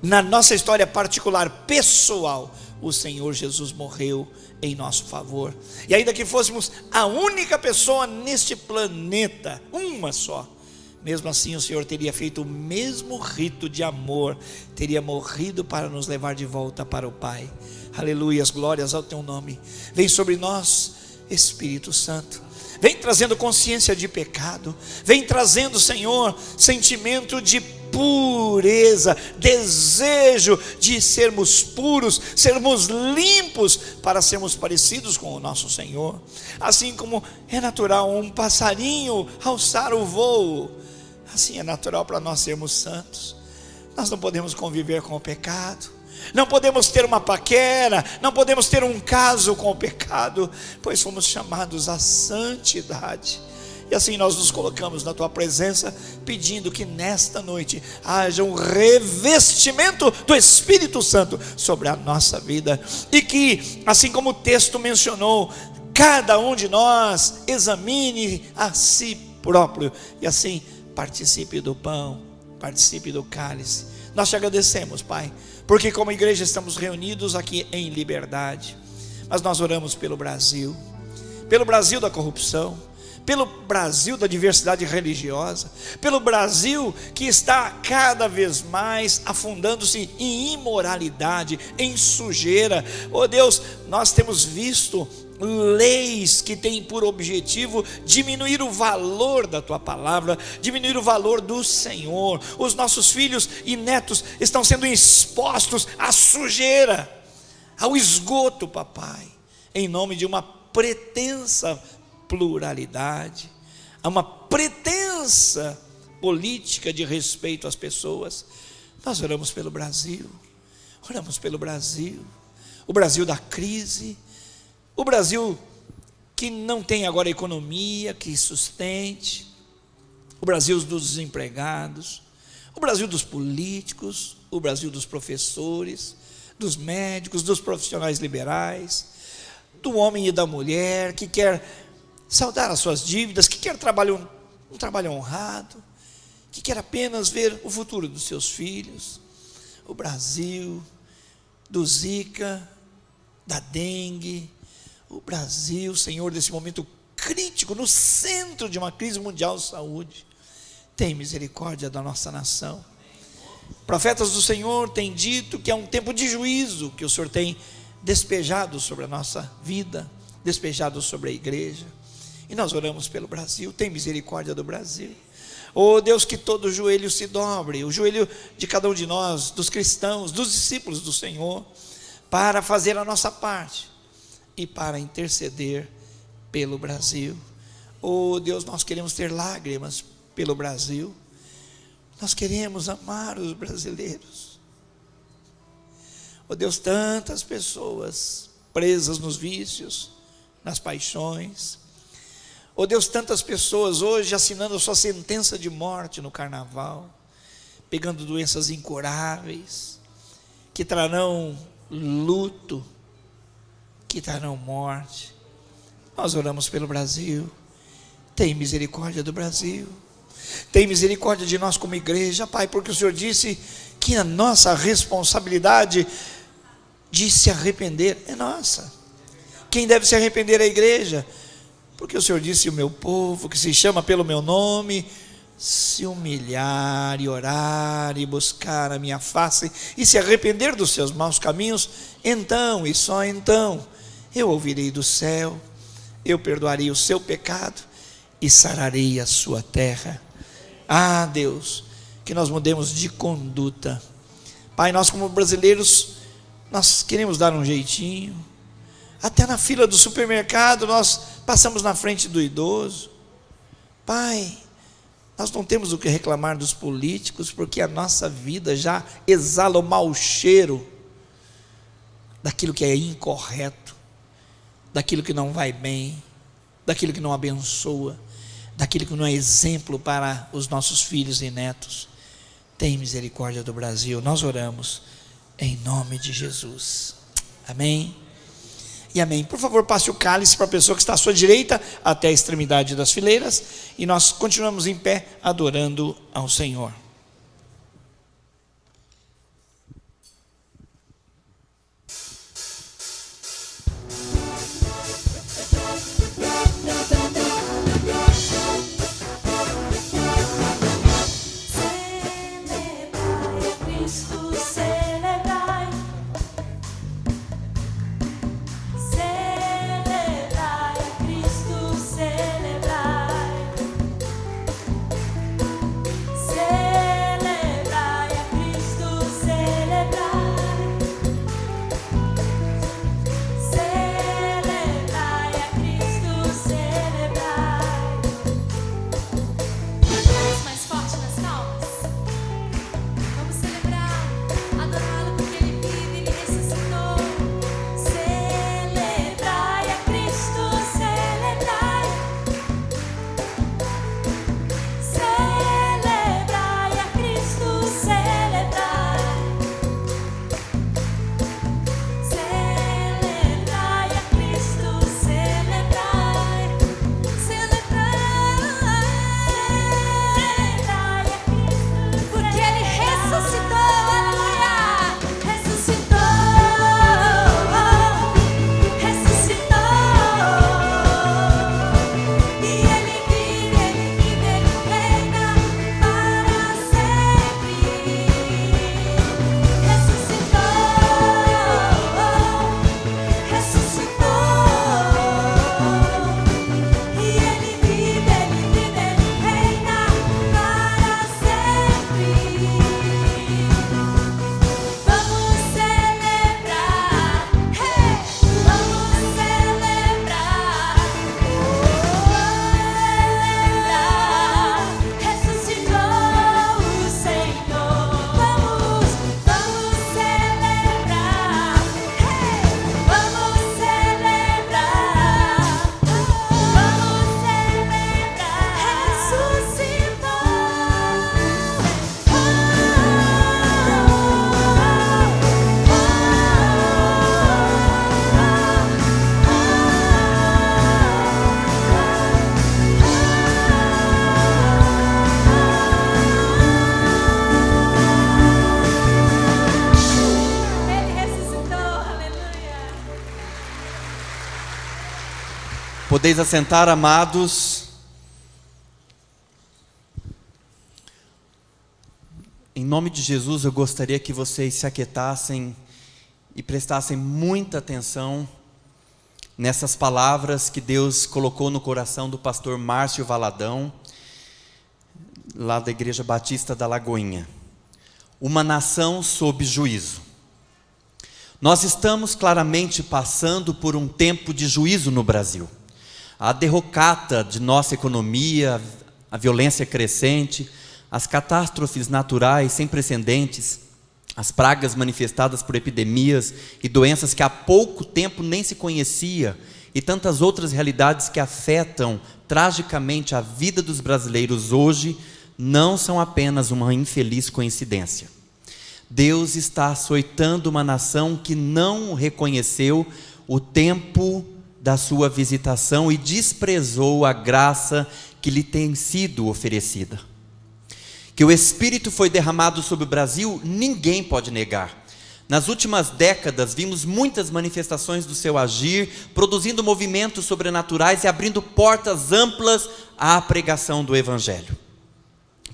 na nossa história particular, pessoal, o Senhor Jesus morreu em nosso favor. E ainda que fôssemos a única pessoa neste planeta, uma só, mesmo assim o Senhor teria feito o mesmo rito de amor, teria morrido para nos levar de volta para o Pai. Aleluias, glórias ao teu nome. Vem sobre nós, Espírito Santo, vem trazendo consciência de pecado, vem trazendo, Senhor, sentimento de pureza, desejo de sermos puros, sermos limpos, para sermos parecidos com o nosso Senhor. Assim como é natural um passarinho alçar o voo, assim é natural para nós sermos santos. Nós não podemos conviver com o pecado, não podemos ter uma paquera, não podemos ter um caso com o pecado, pois fomos chamados à santidade. E assim nós nos colocamos na tua presença, pedindo que nesta noite haja um revestimento do Espírito Santo sobre a nossa vida. E que, assim como o texto mencionou, cada um de nós examine a si próprio. E assim participe do pão, participe do cálice. Nós te agradecemos, Pai, porque como igreja estamos reunidos aqui em liberdade. Mas nós oramos pelo Brasil da corrupção, pelo Brasil da diversidade religiosa, pelo Brasil que está cada vez mais afundando-se em imoralidade, em sujeira. Oh Deus, nós temos visto leis que têm por objetivo diminuir o valor da tua palavra, diminuir o valor do Senhor. Os nossos filhos e netos estão sendo expostos à sujeira, ao esgoto, papai, em nome de uma pretensa pluralidade, a uma pretensa política de respeito às pessoas. Nós oramos pelo Brasil, o Brasil da crise, o Brasil que não tem agora economia que sustente, o Brasil dos desempregados, o Brasil dos políticos, o Brasil dos professores, dos médicos, dos profissionais liberais, do homem e da mulher que quer saldar as suas dívidas, que quer um trabalho honrado, que quer apenas ver o futuro dos seus filhos. O Brasil do Zika, da dengue, o Brasil, Senhor, desse momento crítico, no centro de uma crise mundial de saúde. Tem misericórdia da nossa nação. Profetas do Senhor têm dito que é um tempo de juízo que o Senhor tem despejado sobre a nossa vida, despejado sobre a igreja. E nós oramos pelo Brasil. Tem misericórdia do Brasil. Oh Deus, que todo joelho se dobre, o joelho de cada um de nós, dos cristãos, dos discípulos do Senhor, para fazer a nossa parte e para interceder pelo Brasil. Oh Deus, nós queremos ter lágrimas pelo Brasil. Nós queremos amar os brasileiros. Oh Deus, tantas pessoas presas nos vícios, nas paixões. Oh Deus, tantas pessoas hoje assinando a sua sentença de morte no carnaval, pegando doenças incuráveis, que trarão luto, que trarão morte. Nós oramos pelo Brasil. Tem misericórdia do Brasil. Tem misericórdia de nós como igreja, Pai, porque o Senhor disse que a nossa responsabilidade de se arrepender é nossa. Quem deve se arrepender é a igreja, porque o Senhor disse: o meu povo que se chama pelo meu nome se humilhar e orar e buscar a minha face e se arrepender dos seus maus caminhos, então e só então eu ouvirei do céu, eu perdoarei o seu pecado e sararei a sua terra. Ah Deus, que nós mudemos de conduta. Pai, nós como brasileiros, nós queremos dar um jeitinho. Até na fila do supermercado nós passamos na frente do idoso. Pai, nós não temos o que reclamar dos políticos, porque a nossa vida já exala o mau cheiro daquilo que é incorreto, daquilo que não vai bem, daquilo que não abençoa, daquilo que não é exemplo para os nossos filhos e netos. Tem misericórdia do Brasil. Nós oramos em nome de Jesus. Amém e amém. Por favor, passe o cálice para a pessoa que está à sua direita, até a extremidade das fileiras, e nós continuamos em pé adorando ao Senhor. Celebrai Podeis assentar, amados. Em nome de Jesus, eu gostaria que vocês se aquietassem e prestassem muita atenção nessas palavras que Deus colocou no coração do pastor Márcio Valadão, lá da Igreja Batista da Lagoinha. Uma nação sob juízo. Nós estamos claramente passando por um tempo de juízo no Brasil. A derrocata de nossa economia, a violência crescente, as catástrofes naturais sem precedentes, as pragas manifestadas por epidemias e doenças que há pouco tempo nem se conhecia, e tantas outras realidades que afetam tragicamente a vida dos brasileiros hoje, não são apenas uma infeliz coincidência. Deus está açoitando uma nação que não reconheceu o tempo da sua visitação e desprezou a graça que lhe tem sido oferecida. Que o Espírito foi derramado sobre o Brasil, ninguém pode negar. Nas últimas décadas, vimos muitas manifestações do seu agir, produzindo movimentos sobrenaturais e abrindo portas amplas à pregação do Evangelho.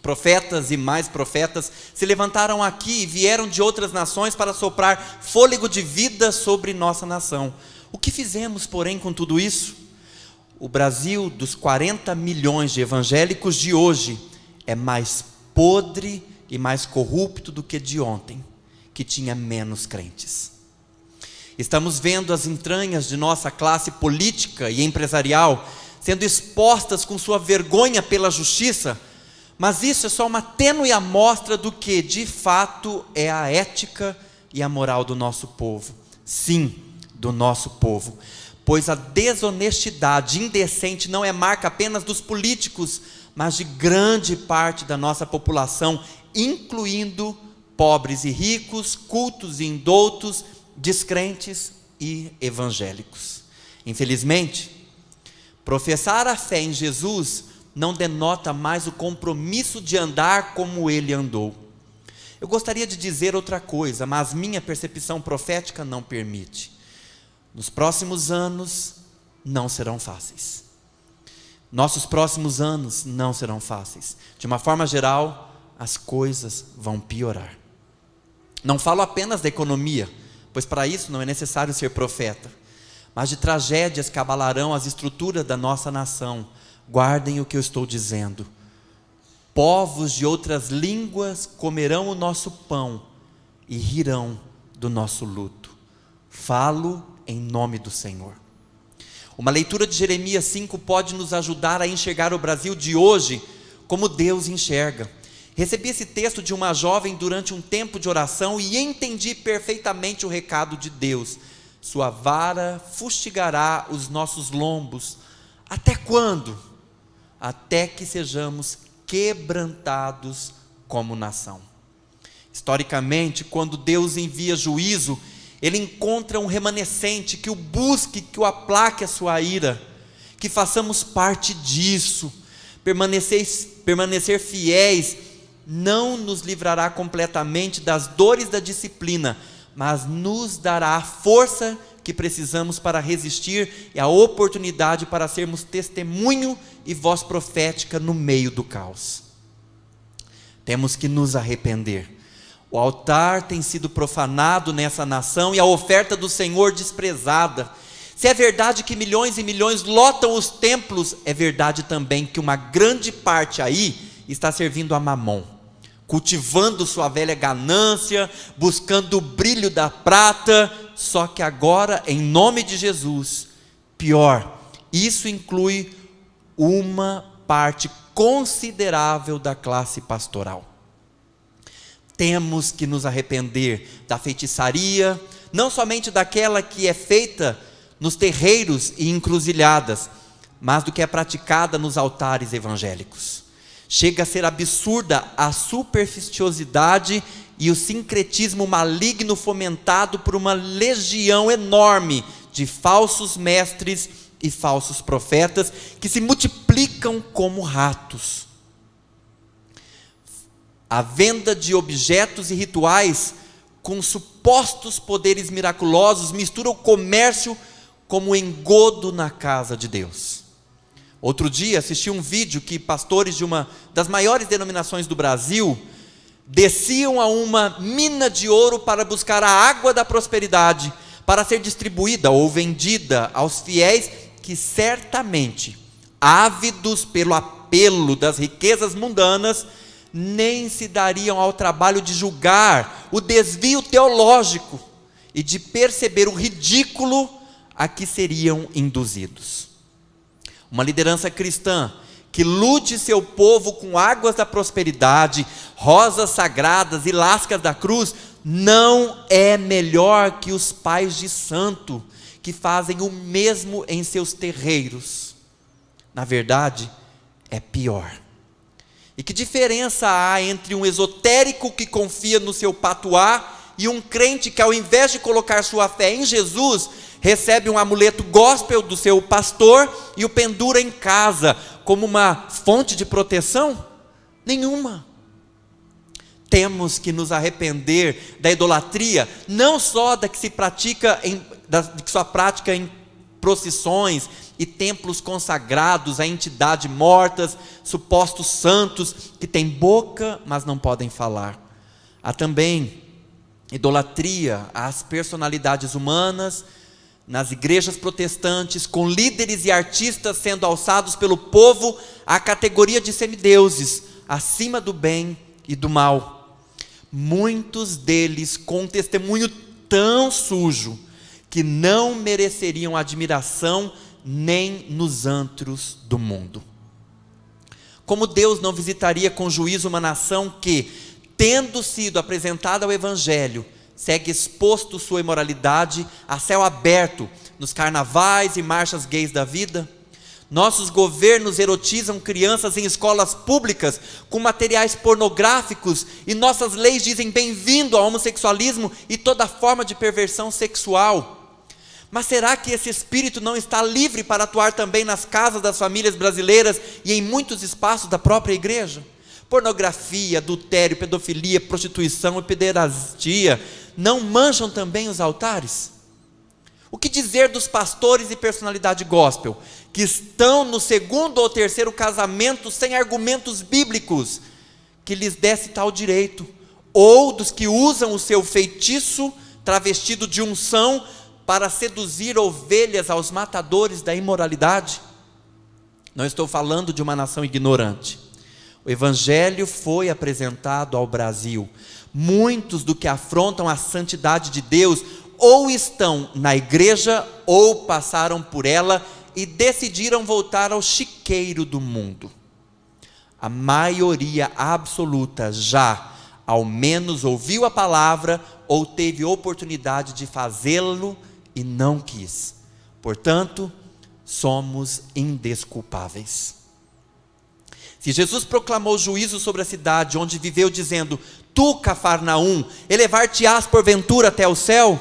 Profetas e mais profetas se levantaram aqui e vieram de outras nações para soprar fôlego de vida sobre nossa nação. O que fizemos, porém, com tudo isso? O Brasil, dos 40 milhões de evangélicos de hoje, é mais podre e mais corrupto do que de ontem, que tinha menos crentes. Estamos vendo as entranhas de nossa classe política e empresarial sendo expostas com sua vergonha pela justiça, mas isso é só uma tênue amostra do que, de fato, é a ética e a moral do nosso povo. Sim, do nosso povo. Pois a desonestidade indecente não é marca apenas dos políticos, mas de grande parte da nossa população, incluindo pobres e ricos, cultos e indoutos, descrentes e evangélicos. Infelizmente, professar a fé em Jesus não denota mais o compromisso de andar como ele andou. Eu gostaria de dizer outra coisa, mas minha percepção profética não permite. Nos próximos anos não serão fáceis. Nossos próximos anos não serão fáceis. De uma forma geral, as coisas vão piorar. Não falo apenas da economia, pois para isso não é necessário ser profeta, mas de tragédias que abalarão as estruturas da nossa nação. Guardem o que eu estou dizendo. Povos de outras línguas comerão o nosso pão e rirão do nosso luto. Falo em nome do Senhor. Uma leitura de Jeremias 5 pode nos ajudar a enxergar o Brasil de hoje como Deus enxerga. Recebi esse texto de uma jovem durante um tempo de oração e entendi perfeitamente o recado de Deus. Sua vara fustigará os nossos lombos. Até quando? Até que sejamos quebrantados como nação. Historicamente, quando Deus envia juízo, Ele encontra um remanescente que o busque, que o aplaque a sua ira, que façamos parte disso. Permanecer fiéis não nos livrará completamente das dores da disciplina, mas nos dará a força que precisamos para resistir e a oportunidade para sermos testemunho e voz profética no meio do caos. Temos que nos arrepender. O altar tem sido profanado nessa nação e a oferta do Senhor desprezada. Se é verdade que milhões e milhões lotam os templos, é verdade também que uma grande parte aí está servindo a Mamon, cultivando sua velha ganância, buscando o brilho da prata. Só que agora, em nome de Jesus, pior, isso inclui uma parte considerável da classe pastoral. Temos que nos arrepender da feitiçaria, não somente daquela que é feita nos terreiros e encruzilhadas, mas do que é praticada nos altares evangélicos. Chega a ser absurda a superficiosidade e o sincretismo maligno fomentado por uma legião enorme de falsos mestres e falsos profetas que se multiplicam como ratos. A venda de objetos e rituais com supostos poderes miraculosos mistura o comércio como engodo na casa de Deus. Outro dia assisti um vídeo que pastores de uma das maiores denominações do Brasil desciam a uma mina de ouro para buscar a água da prosperidade, para ser distribuída ou vendida aos fiéis que certamente, ávidos pelo apelo das riquezas mundanas, nem se dariam ao trabalho de julgar o desvio teológico e de perceber o ridículo a que seriam induzidos. Uma liderança cristã que ilude seu povo com águas da prosperidade, rosas sagradas e lascas da cruz, não é melhor que os pais de santo, que fazem o mesmo em seus terreiros. Na verdade, é pior. E que diferença há entre um esotérico que confia no seu patuá e um crente que, ao invés de colocar sua fé em Jesus, recebe um amuleto gospel do seu pastor e o pendura em casa como uma fonte de proteção? Nenhuma. Temos que nos arrepender da idolatria, não só da que se pratica de sua prática em procissões e templos consagrados a entidades mortas, supostos santos que têm boca, mas não podem falar. Há também idolatria às personalidades humanas, nas igrejas protestantes, com líderes e artistas sendo alçados pelo povo à categoria de semideuses, acima do bem e do mal. Muitos deles com um testemunho tão sujo, que não mereceriam admiração nem nos antros do mundo. Como Deus não visitaria com juízo uma nação que, tendo sido apresentada ao Evangelho, segue exposto sua imoralidade a céu aberto, nos carnavais e marchas gays da vida? Nossos governos erotizam crianças em escolas públicas com materiais pornográficos, e nossas leis dizem bem-vindo ao homossexualismo e toda forma de perversão sexual. Mas será que esse espírito não está livre para atuar também nas casas das famílias brasileiras e em muitos espaços da própria igreja? Pornografia, adultério, pedofilia, prostituição e pederastia não mancham também os altares? O que dizer dos pastores e personalidade gospel, que estão no segundo ou terceiro casamento sem argumentos bíblicos que lhes desse tal direito? Ou dos que usam o seu feitiço travestido de unção para seduzir ovelhas aos matadores da imoralidade? Não estou falando de uma nação ignorante. O Evangelho foi apresentado ao Brasil. Muitos do que afrontam a santidade de Deus ou estão na igreja ou passaram por ela e decidiram voltar ao chiqueiro do mundo. A maioria absoluta já, ao menos, ouviu a palavra ou teve oportunidade de fazê-lo e não quis. Portanto, somos indesculpáveis. Se Jesus proclamou juízo sobre a cidade onde viveu, dizendo: tu, Cafarnaum, elevar-te-ás porventura até o céu?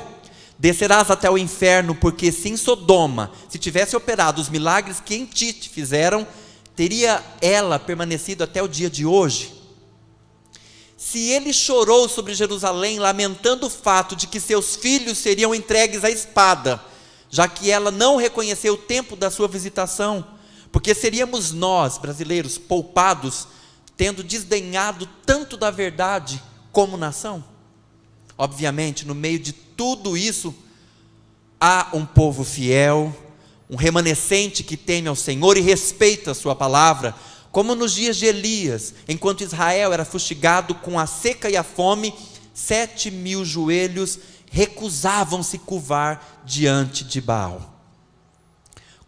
Descerás até o inferno, porque se em Sodoma se tivesse operado os milagres que em ti te fizeram, teria ela permanecido até o dia de hoje? Se ele chorou sobre Jerusalém, lamentando o fato de que seus filhos seriam entregues à espada, já que ela não reconheceu o tempo da sua visitação, porque seríamos nós, brasileiros, poupados, tendo desdenhado tanto da verdade como nação? Obviamente, no meio de tudo isso, há um povo fiel, um remanescente que teme ao Senhor e respeita a sua palavra, como nos dias de Elias, enquanto Israel era fustigado com a seca e a fome, 7.000 joelhos recusavam-se curvar diante de Baal.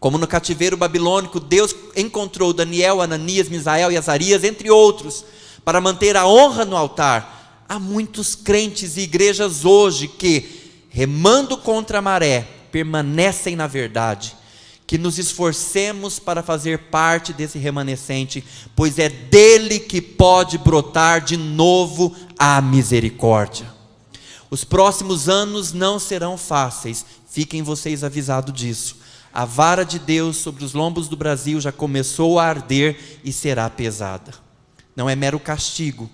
Como no cativeiro babilônico, Deus encontrou Daniel, Ananias, Misael e Azarias, entre outros, para manter a honra no altar. Há muitos crentes e igrejas hoje que, remando contra a maré, permanecem na verdade. Que nos esforcemos para fazer parte desse remanescente, pois é dele que pode brotar de novo a misericórdia. Os próximos anos não serão fáceis, fiquem vocês avisados disso. A vara de Deus sobre os lombos do Brasil já começou a arder e será pesada. Não é mero castigo,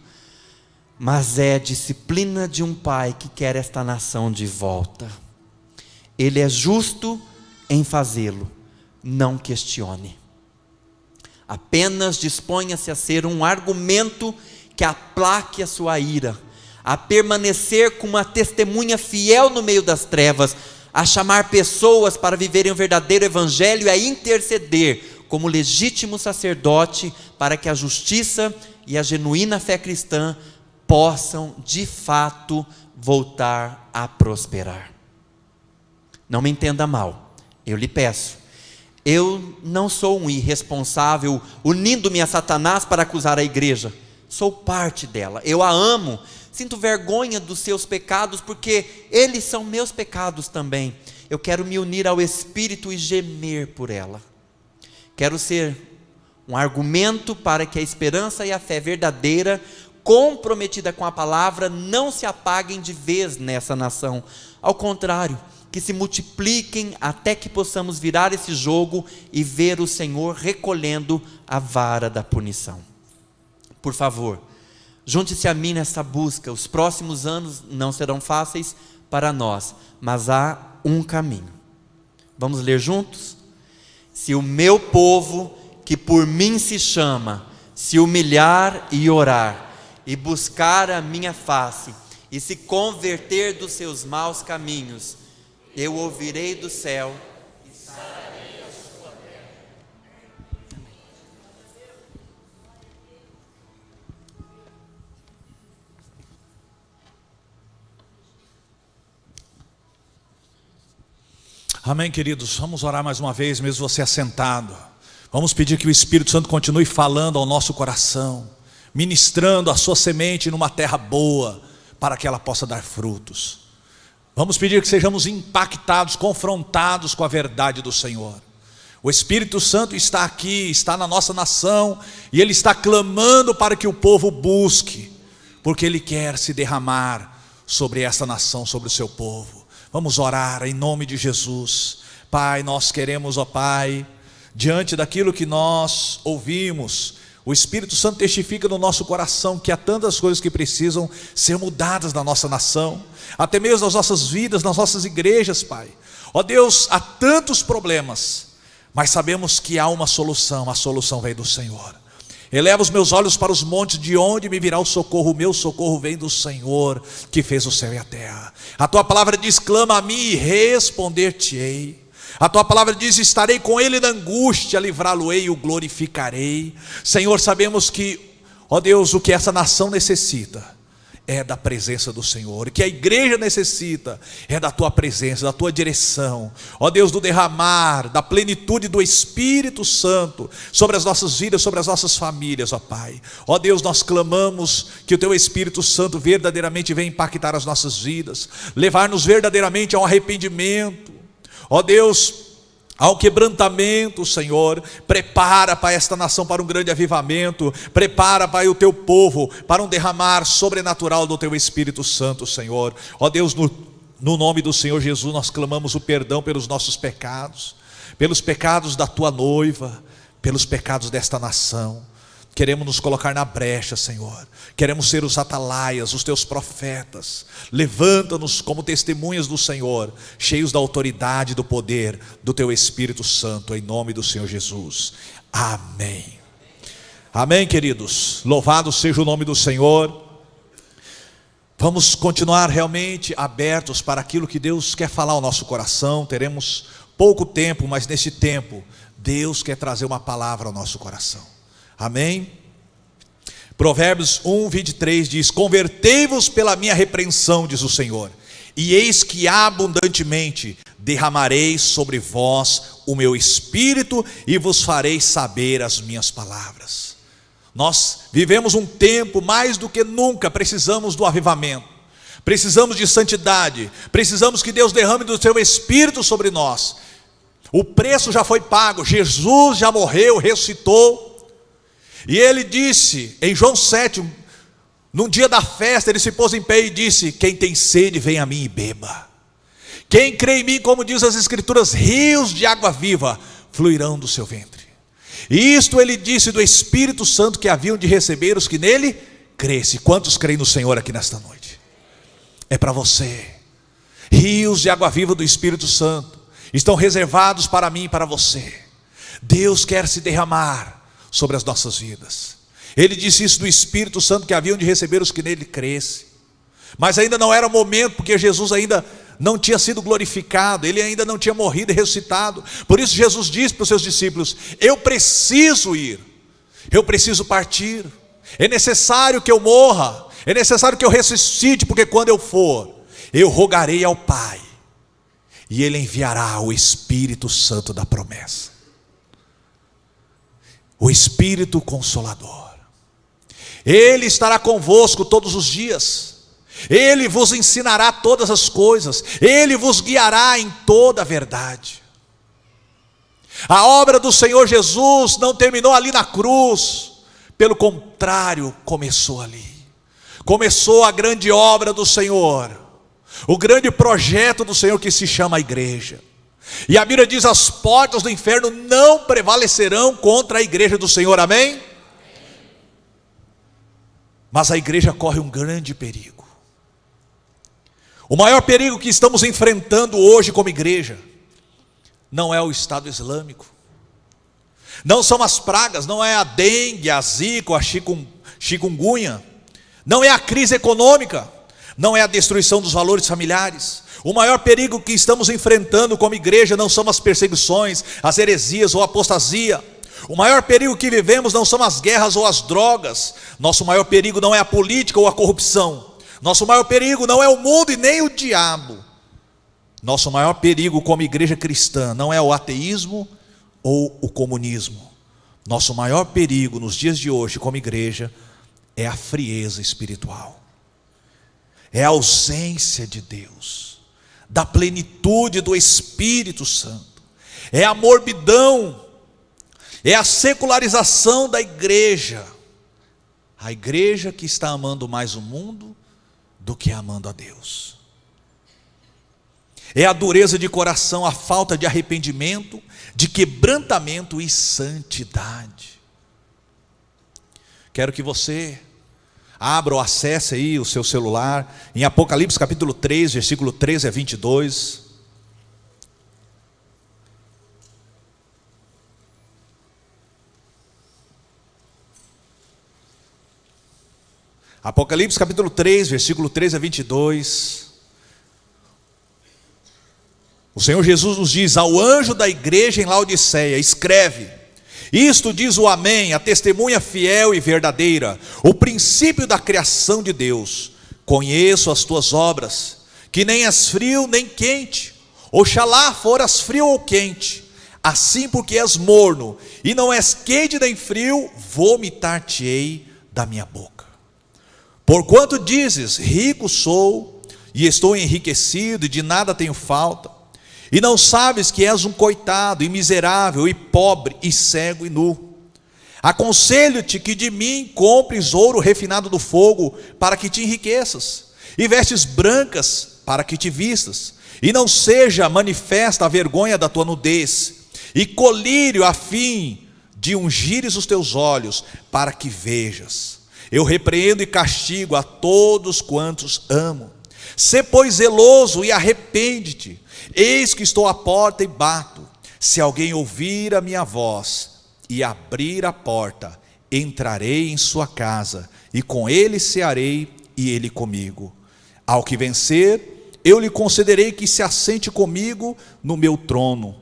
mas é disciplina de um pai que quer esta nação de volta. Ele é justo em fazê-lo, não questione. Apenas disponha-se a ser um argumento que aplaque a sua ira, a permanecer como uma testemunha fiel no meio das trevas, a chamar pessoas para viverem o verdadeiro evangelho e a interceder como legítimo sacerdote para que a justiça e a genuína fé cristã possam de fato voltar a prosperar. Não me entenda mal, eu lhe peço, eu não sou um irresponsável unindo-me a Satanás para acusar a igreja, sou parte dela, eu a amo, sinto vergonha dos seus pecados porque eles são meus pecados também. Eu quero me unir ao Espírito e gemer por ela. Quero ser um argumento para que a esperança e a fé verdadeira, comprometida com a palavra, não se apaguem de vez nessa nação. Ao contrário, que se multipliquem até que possamos virar esse jogo e ver o Senhor recolhendo a vara da punição. Por favor, junte-se a mim nessa busca. Os próximos anos não serão fáceis para nós, mas há um caminho. Vamos ler juntos? Se o meu povo, que por mim se chama, se humilhar e orar, e buscar a minha face, e se converter dos seus maus caminhos, eu ouvirei do céu e sararei a sua terra. Amém, queridos, vamos orar mais uma vez, mesmo você assentado. Vamos pedir que o Espírito Santo continue falando ao nosso coração, ministrando a sua semente numa terra boa, para que ela possa dar frutos. Vamos pedir que sejamos impactados, confrontados com a verdade do Senhor. O Espírito Santo está aqui, está na nossa nação, e Ele está clamando para que o povo busque, porque Ele quer se derramar sobre esta nação, sobre o seu povo. Vamos orar em nome de Jesus. Pai, nós queremos, ó Pai, diante daquilo que nós ouvimos, o Espírito Santo testifica no nosso coração que há tantas coisas que precisam ser mudadas na nossa nação, até mesmo nas nossas vidas, nas nossas igrejas, Pai. Ó Deus, há tantos problemas, mas sabemos que há uma solução, a solução vem do Senhor. Eleva os meus olhos para os montes, de onde me virá o socorro? O meu socorro vem do Senhor, que fez o céu e a terra. A tua palavra diz, clama a mim e responder-te-ei. A tua palavra diz, estarei com ele na angústia, livrá-lo-ei e o glorificarei. Senhor, sabemos que, ó Deus, o que essa nação necessita é da presença do Senhor, o que a igreja necessita é da tua presença, da tua direção, ó Deus, do derramar, da plenitude do Espírito Santo sobre as nossas vidas, sobre as nossas famílias, ó Pai. Ó Deus, nós clamamos que o teu Espírito Santo verdadeiramente venha impactar as nossas vidas, levar-nos verdadeiramente ao arrependimento, ó Deus, ao quebrantamento, Senhor. Prepara, Pai, esta nação para um grande avivamento. Prepara, Pai, o teu povo para um derramar sobrenatural do teu Espírito Santo, Senhor. Ó Deus, no nome do Senhor Jesus, nós clamamos o perdão pelos nossos pecados, pelos pecados da tua noiva, pelos pecados desta nação. Queremos nos colocar na brecha, Senhor. Queremos ser os atalaias, os teus profetas. Levanta-nos como testemunhas do Senhor, cheios da autoridade e do poder do teu Espírito Santo, em nome do Senhor Jesus. Amém. Amém, queridos. Louvado seja o nome do Senhor. Vamos continuar realmente abertos para aquilo que Deus quer falar ao nosso coração. Teremos pouco tempo, mas nesse tempo Deus quer trazer uma palavra ao nosso coração. Amém? Provérbios 1:23 diz, convertei-vos pela minha repreensão, diz o Senhor, e eis que abundantemente derramarei sobre vós o meu espírito e vos farei saber as minhas palavras. Nós vivemos um tempo, mais do que nunca precisamos do avivamento, precisamos de santidade, precisamos que Deus derrame do seu espírito sobre nós. O preço já foi pago, Jesus já morreu, ressuscitou. E ele disse, em João 7, num dia da festa, ele se pôs em pé e disse, quem tem sede, vem a mim e beba. Quem crê em mim, como diz as Escrituras, rios de água viva fluirão do seu ventre. E isto ele disse do Espírito Santo que haviam de receber os que nele crescem. Quantos creem no Senhor aqui nesta noite? É para você. Rios de água viva do Espírito Santo. estão reservados para mim e para você. Deus quer se derramar sobre as nossas vidas. Ele disse isso do Espírito Santo que haviam de receber os que nele crescem. Mas ainda não era o momento, porque Jesus ainda não tinha sido glorificado, ele ainda não tinha morrido e ressuscitado. Por isso Jesus disse para os seus discípulos: eu preciso ir, eu preciso partir, é necessário que eu morra, é necessário que eu ressuscite, porque quando eu for, eu rogarei ao Pai, e Ele enviará o Espírito Santo da promessa, o Espírito Consolador. Ele estará convosco todos os dias, Ele vos ensinará todas as coisas, Ele vos guiará em toda a verdade. A obra do Senhor Jesus não terminou ali na cruz, pelo contrário, começou ali. Começou a grande obra do Senhor, o grande projeto do Senhor que se chama a igreja. E a Bíblia diz: as portas do inferno não prevalecerão contra a igreja do Senhor, amém? Mas a igreja corre um grande perigo. O maior perigo que estamos enfrentando hoje como igreja não é o Estado Islâmico, não são as pragas, não é a dengue, a zika, a chikungunya, não é a crise econômica, não é a destruição dos valores familiares. O maior perigo que estamos enfrentando como igreja não são as perseguições, as heresias ou a apostasia. O maior perigo que vivemos não são as guerras ou as drogas. Nosso maior perigo não é a política ou a corrupção. Nosso maior perigo não é o mundo e nem o diabo. Nosso maior perigo como igreja cristã não é o ateísmo ou o comunismo. Nosso maior perigo nos dias de hoje como igreja é a frieza espiritual, é a ausência de Deus, da plenitude do Espírito Santo, é a morbidão, é a secularização da igreja, a igreja que está amando mais o mundo do que amando a Deus. É a dureza de coração, a falta de arrependimento, de quebrantamento e santidade. Quero que você abra ou acesse aí o seu celular, em Apocalipse capítulo 3, versículo 13 a 22. Apocalipse capítulo 3, versículo 13 a 22. O Senhor Jesus nos diz: ao anjo da igreja em Laodiceia, escreve: isto diz o Amém, a testemunha fiel e verdadeira, o princípio da criação de Deus. Conheço as tuas obras, que nem és frio nem quente. Oxalá foras frio ou quente. Assim, porque és morno e não és quente nem frio, vomitar-te-ei da minha boca. Porquanto dizes: rico sou e estou enriquecido e de nada tenho falta, e não sabes que és um coitado e miserável e pobre e cego e nu. Aconselho-te que de mim compres ouro refinado do fogo, para que te enriqueças, e vestes brancas para que te vistas, e não seja manifesta a vergonha da tua nudez, e colírio a fim de ungires os teus olhos, para que vejas. Eu repreendo e castigo a todos quantos amo. Sê, pois, zeloso e arrepende-te. Eis que estou à porta e bato. Se alguém ouvir a minha voz e abrir a porta, entrarei em sua casa, e com ele cearei e ele comigo. Ao que vencer, eu lhe concederei que se assente comigo no meu trono.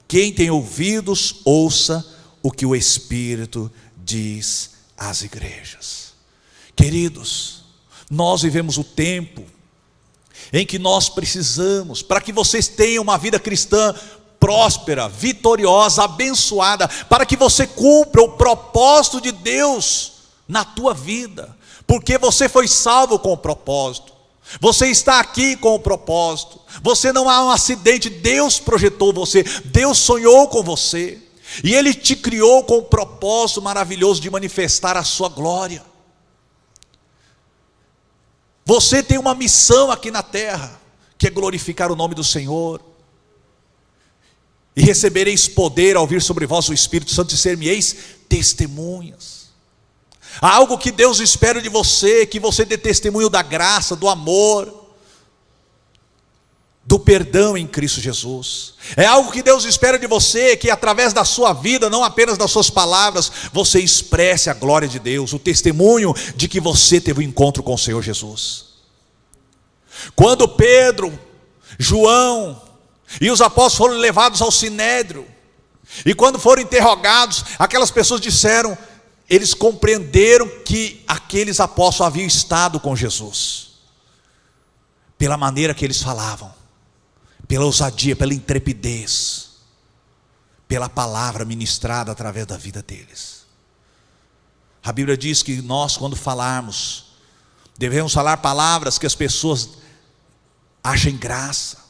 Quem tem ouvidos, ouça o que o Espírito diz às igrejas. Queridos, nós vivemos o tempo em que nós precisamos, para que vocês tenham uma vida cristã próspera, vitoriosa, abençoada, para que você cumpra o propósito de Deus na tua vida, porque você foi salvo com o propósito, você está aqui com o propósito, você não há um acidente, Deus projetou você, Deus sonhou com você, e Ele te criou com o propósito maravilhoso de manifestar a sua glória. Você tem uma missão aqui na terra, que é glorificar o nome do Senhor. E recebereis poder ao vir sobre vós o Espírito Santo, e ser-me-eis testemunhas. Há algo que Deus espera de você, que você dê testemunho da graça, do amor, do perdão em Cristo Jesus. É algo que Deus espera de você, que através da sua vida, não apenas das suas palavras, você expresse a glória de Deus, o testemunho de que você teve um encontro com o Senhor Jesus. Quando Pedro, João e os apóstolos foram levados ao sinédrio, e quando foram interrogados, aquelas pessoas disseram, eles compreenderam que aqueles apóstolos haviam estado com Jesus, pela maneira que eles falavam, pela ousadia, pela intrepidez, pela palavra ministrada através da vida deles. A Bíblia diz que nós, quando falarmos, devemos falar palavras que as pessoas achem graça,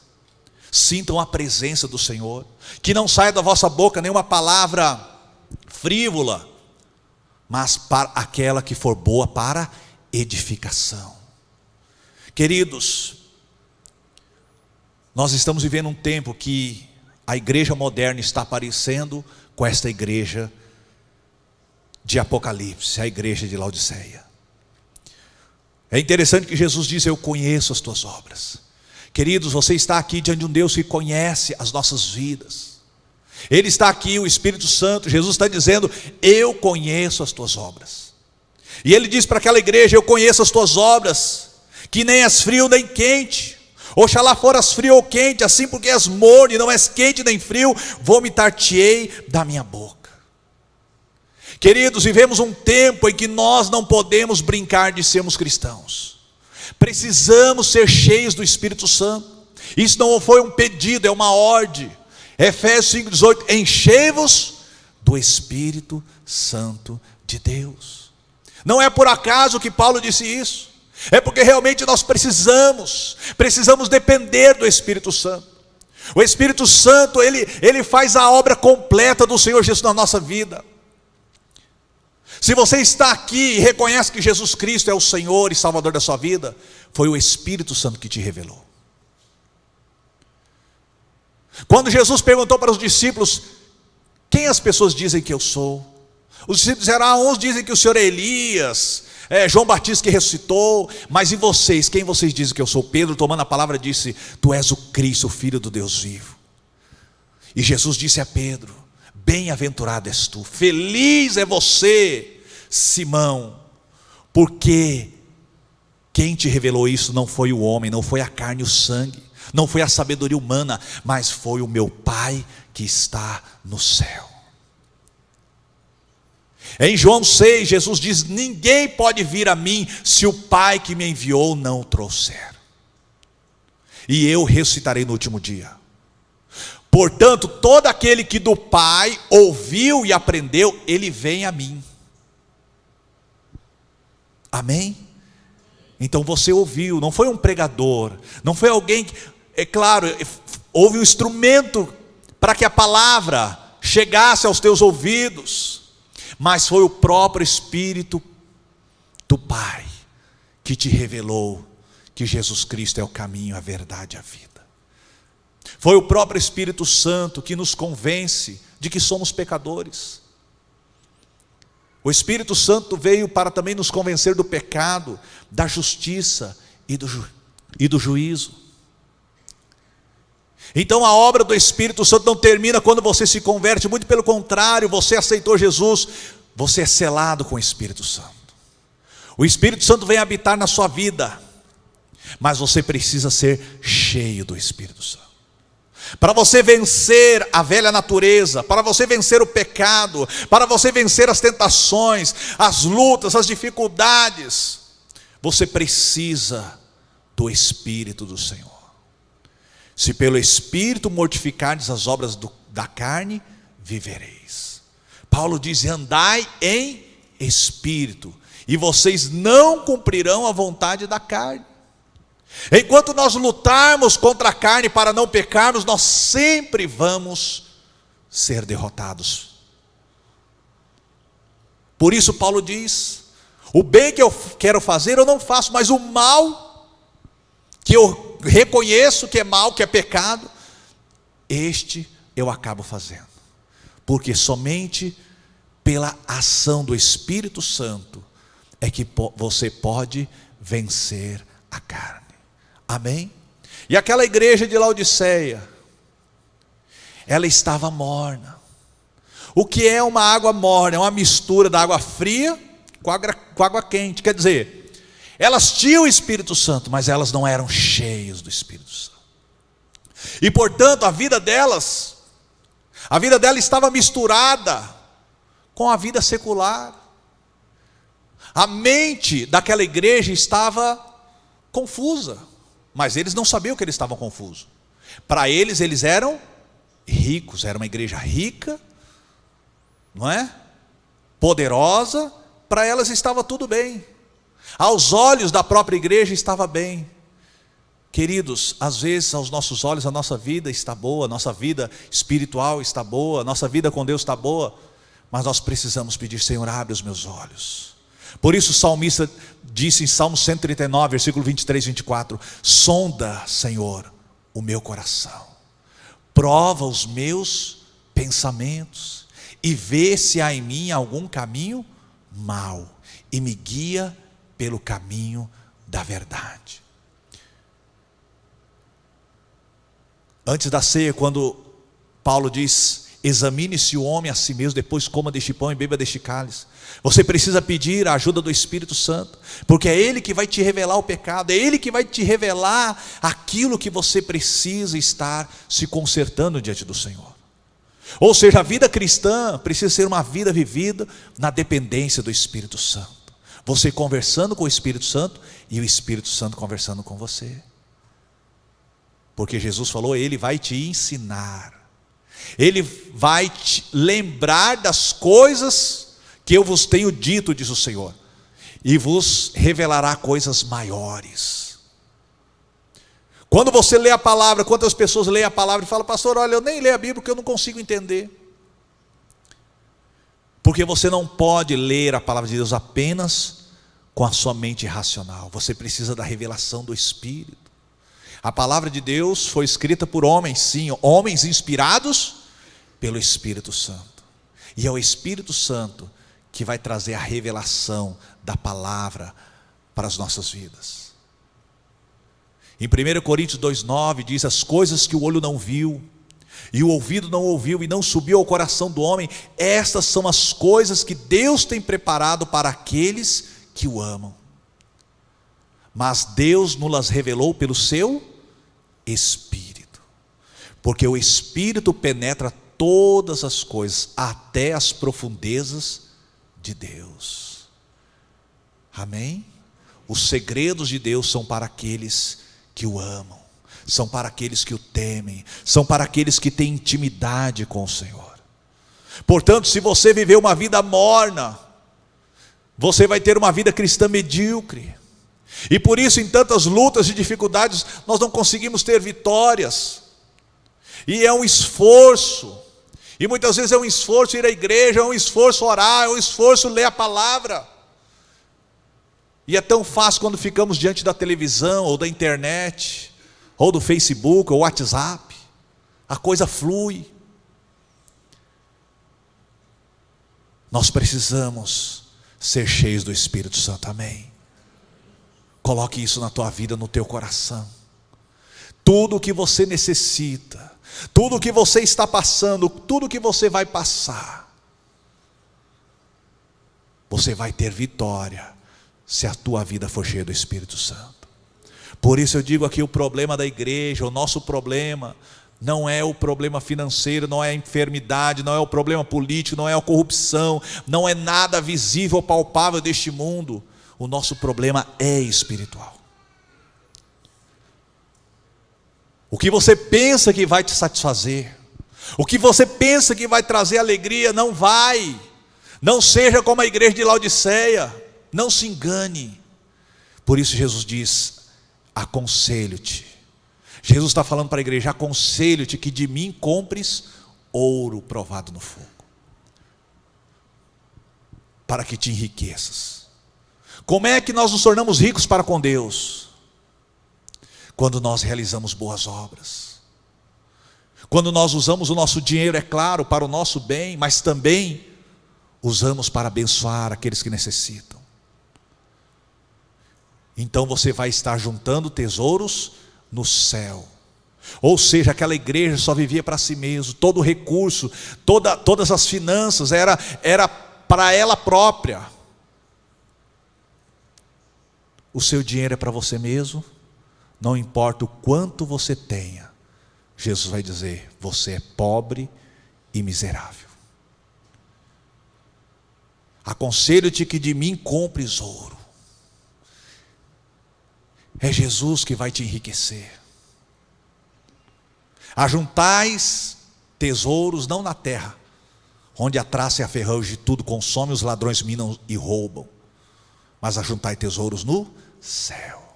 sintam a presença do Senhor, que não saia da vossa boca nenhuma palavra frívola, mas para aquela que for boa para edificação. Queridos, nós estamos vivendo um tempo que a igreja moderna está parecendo com esta igreja de Apocalipse, a igreja de Laodiceia. É interessante que Jesus diz, eu conheço as tuas obras. Queridos, você está aqui diante de um Deus que conhece as nossas vidas. Ele está aqui, o Espírito Santo, Jesus está dizendo, eu conheço as tuas obras. E ele diz para aquela igreja, eu conheço as tuas obras, que nem és frio nem quente. Oxalá foras frio ou quente, assim porque és morno e não és quente nem frio, vomitar-te-ei da minha boca. Queridos, vivemos um tempo em que nós não podemos brincar de sermos cristãos. Precisamos ser cheios do Espírito Santo. Isso não foi um pedido, é uma ordem. Efésios 5,18, enchei-vos do Espírito Santo de Deus. Não é por acaso que Paulo disse isso, é porque realmente nós precisamos depender do Espírito Santo. O Espírito Santo, ele faz a obra completa do Senhor Jesus na nossa vida. Se você está aqui e reconhece que Jesus Cristo é o Senhor e Salvador da sua vida, foi o Espírito Santo que te revelou. Quando Jesus perguntou para os discípulos, quem as pessoas dizem que eu sou? Os discípulos disseram, uns dizem que o Senhor é Elias, João Batista que ressuscitou, mas e vocês, quem vocês dizem que eu sou? Pedro, tomando a palavra, disse, tu és o Cristo, o Filho do Deus vivo. E Jesus disse a Pedro, bem-aventurado és tu, feliz é você, Simão, porque quem te revelou isso não foi o homem, não foi a carne e o sangue, não foi a sabedoria humana, mas foi o meu Pai que está no céu. Em João 6, Jesus diz, ninguém pode vir a mim se o Pai que me enviou não o trouxer, e eu ressuscitarei no último dia. Portanto, todo aquele que do Pai ouviu e aprendeu, ele vem a mim. Amém? Então você ouviu, não foi um pregador, não foi alguém que, é claro, houve um instrumento para que a palavra chegasse aos teus ouvidos, mas foi o próprio Espírito do Pai que te revelou que Jesus Cristo é o caminho, a verdade e a vida. Foi o próprio Espírito Santo que nos convence de que somos pecadores. O Espírito Santo veio para também nos convencer do pecado, da justiça e do juízo. Então a obra do Espírito Santo não termina quando você se converte, muito pelo contrário, você aceitou Jesus, você é selado com o Espírito Santo. O Espírito Santo vem habitar na sua vida, mas você precisa ser cheio do Espírito Santo. Para você vencer a velha natureza, para você vencer o pecado, para você vencer as tentações, as lutas, as dificuldades, você precisa do Espírito do Senhor. Se pelo Espírito mortificardes as obras da carne, vivereis. Paulo diz, andai em Espírito, e vocês não cumprirão a vontade da carne. Enquanto nós lutarmos contra a carne para não pecarmos, nós sempre vamos ser derrotados. Por isso Paulo diz, o bem que eu quero fazer eu não faço, mas o mal que eu reconheço que é mal, que é pecado, este eu acabo fazendo. Porque somente pela ação do Espírito Santo é que você pode vencer a carne. Amém? E aquela igreja de Laodiceia, ela estava morna. O que é uma água morna? É uma mistura da água fria com água quente. Quer dizer, elas tinham o Espírito Santo, mas elas não eram cheias do Espírito Santo. E portanto a vida dela estava misturada com a vida secular. A mente daquela igreja estava confusa, mas eles não sabiam que eles estavam confusos. Para eles, eles eram ricos, era uma igreja rica, não é? Poderosa, para elas estava tudo bem. Aos olhos da própria igreja estava bem. Queridos, às vezes aos nossos olhos a nossa vida está boa, a nossa vida espiritual está boa, a nossa vida com Deus está boa, mas nós precisamos pedir: Senhor, abre os meus olhos. Por isso o salmista disse em Salmo 139, versículo 23 e 24: sonda, Senhor, o meu coração, prova os meus pensamentos e vê se há em mim algum caminho mau e me guia pelo caminho da verdade. Antes da ceia, quando Paulo diz: examine-se o homem a si mesmo, depois coma deste pão e beba deste cálice. Você precisa pedir a ajuda do Espírito Santo, porque é Ele que vai te revelar o pecado, é Ele que vai te revelar aquilo que você precisa estar se consertando diante do Senhor. Ou seja, a vida cristã precisa ser uma vida vivida na dependência do Espírito Santo. Você conversando com o Espírito Santo e o Espírito Santo conversando com você. Porque Jesus falou: Ele vai te ensinar, Ele vai te lembrar das coisas que eu vos tenho dito, diz o Senhor, e vos revelará coisas maiores. Quando você lê a palavra, quantas pessoas leem a palavra e falam: pastor, olha, eu nem leio a Bíblia porque eu não consigo entender. Porque você não pode ler a palavra de Deus apenas com a sua mente racional. Você precisa da revelação do Espírito. A palavra de Deus foi escrita por homens, sim, homens inspirados pelo Espírito Santo. E é o Espírito Santo que vai trazer a revelação da palavra para as nossas vidas. Em 1 Coríntios 2,9 diz: as coisas que o olho não viu, e o ouvido não ouviu, e não subiu ao coração do homem, estas são as coisas que Deus tem preparado para aqueles que o amam. Mas Deus nos revelou pelo seu Espírito, porque o Espírito penetra todas as coisas, até as profundezas de Deus. Amém? Os segredos de Deus são para aqueles que o amam, são para aqueles que o temem, são para aqueles que têm intimidade com o Senhor. Portanto, se você viver uma vida morna, você vai ter uma vida cristã medíocre. E por isso, em tantas lutas e dificuldades, nós não conseguimos ter vitórias. E é um esforço. E muitas vezes é um esforço ir à igreja, é um esforço orar, é um esforço ler a palavra. E é tão fácil quando ficamos diante da televisão, ou da internet, ou do Facebook, ou WhatsApp. A coisa flui. Nós precisamos ser cheios do Espírito Santo, amém? Coloque isso na tua vida, no teu coração. Tudo o que você necessita, tudo o que você está passando, tudo o que você vai passar, você vai ter vitória, se a tua vida for cheia do Espírito Santo. Por isso eu digo aqui, o problema da igreja, o nosso problema, não é o problema financeiro, não é a enfermidade, não é o problema político, não é a corrupção, não é nada visível, palpável deste mundo. O nosso problema é espiritual. O que você pensa que vai te satisfazer, o que você pensa que vai trazer alegria, não vai. Não seja como a igreja de Laodiceia, não se engane. Por isso Jesus diz: aconselho-te. Jesus está falando para a igreja: aconselho-te que de mim compres ouro provado no fogo, para que te enriqueças. Como é que nós nos tornamos ricos para com Deus? Quando nós realizamos boas obras, quando nós usamos o nosso dinheiro, é claro, para o nosso bem, mas também usamos para abençoar aqueles que necessitam. Então você vai estar juntando tesouros no céu. Ou seja, aquela igreja só vivia para si mesmo, todo o recurso, todas as finanças era para ela própria. O seu dinheiro é para você mesmo, não importa o quanto você tenha. Jesus vai dizer: você é pobre e miserável. Aconselho-te que de mim compres ouro. É Jesus que vai te enriquecer. Ajuntais tesouros não na terra, onde a traça e a ferrugem tudo consome, os ladrões minam e roubam, mas ajuntai tesouros no céu.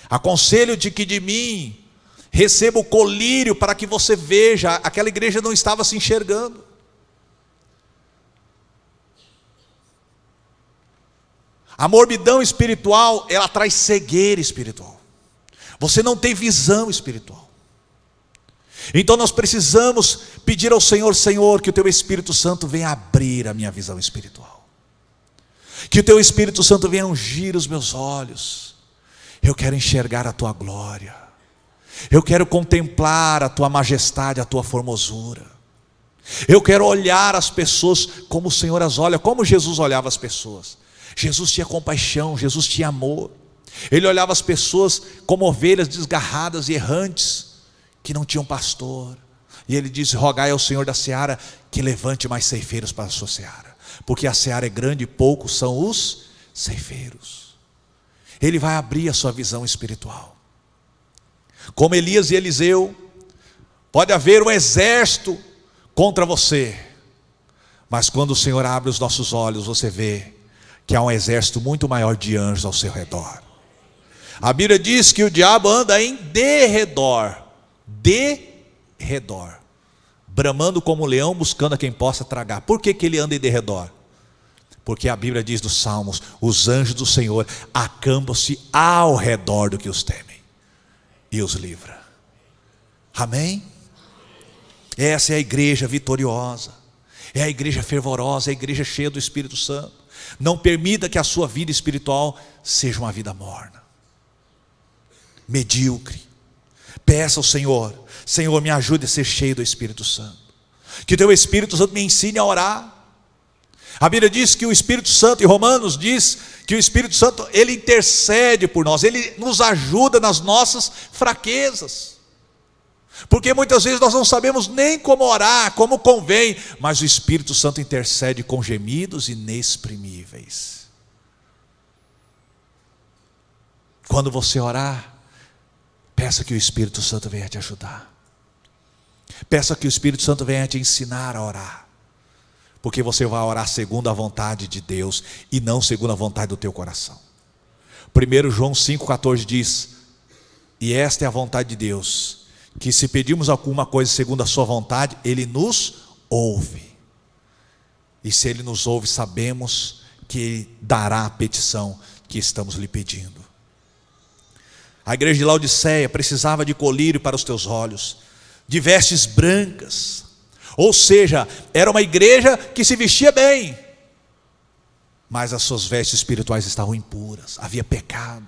Aconselho-te que de mim receba o colírio para que você veja. Aquela igreja não estava se enxergando. A morbidão espiritual, ela traz cegueira espiritual. Você não tem visão espiritual. Então nós precisamos pedir ao Senhor: Senhor, que o Teu Espírito Santo venha abrir a minha visão espiritual. Que o Teu Espírito Santo venha ungir os meus olhos. Eu quero enxergar a Tua glória. Eu quero contemplar a Tua majestade, a Tua formosura. Eu quero olhar as pessoas como o Senhor as olha, como Jesus olhava as pessoas. Jesus tinha compaixão, Jesus tinha amor. Ele olhava as pessoas como ovelhas desgarradas e errantes, que não tinham pastor. E ele diz: rogai ao Senhor da seara que levante mais ceifeiros para a sua seara, porque a seara é grande e poucos são os ceifeiros. Ele vai abrir a sua visão espiritual. Como Elias e Eliseu, pode haver um exército contra você, mas quando o Senhor abre os nossos olhos, você vê que há um exército muito maior de anjos ao seu redor. A Bíblia diz que o diabo anda em derredor, bramando como um leão, buscando a quem possa tragar. Por que ele anda em derredor? Porque a Bíblia diz dos Salmos: os anjos do Senhor acampam-se ao redor do que os temem e os livra. Amém? Essa é a igreja vitoriosa, é a igreja fervorosa, é a igreja cheia do Espírito Santo. Não permita que a sua vida espiritual seja uma vida morna, medíocre. Peça ao Senhor: Senhor, me ajude a ser cheio do Espírito Santo. Que Teu Espírito Santo me ensine a orar. A Bíblia diz que o Espírito Santo, em Romanos diz que o Espírito Santo, ele intercede por nós, ele nos ajuda nas nossas fraquezas. Porque muitas vezes nós não sabemos nem como orar, como convém, mas o Espírito Santo intercede com gemidos inexprimíveis. Quando você orar, peça que o Espírito Santo venha te ajudar. Peça que o Espírito Santo venha te ensinar a orar. Porque você vai orar segundo a vontade de Deus e não segundo a vontade do teu coração. 1 João 5,14 diz: e esta é a vontade de Deus, que se pedimos alguma coisa segundo a sua vontade, Ele nos ouve. E se Ele nos ouve, sabemos que Ele dará a petição que estamos lhe pedindo. A igreja de Laodiceia precisava de colírio para os teus olhos, de vestes brancas. Ou seja, era uma igreja que se vestia bem, mas as suas vestes espirituais estavam impuras, havia pecado.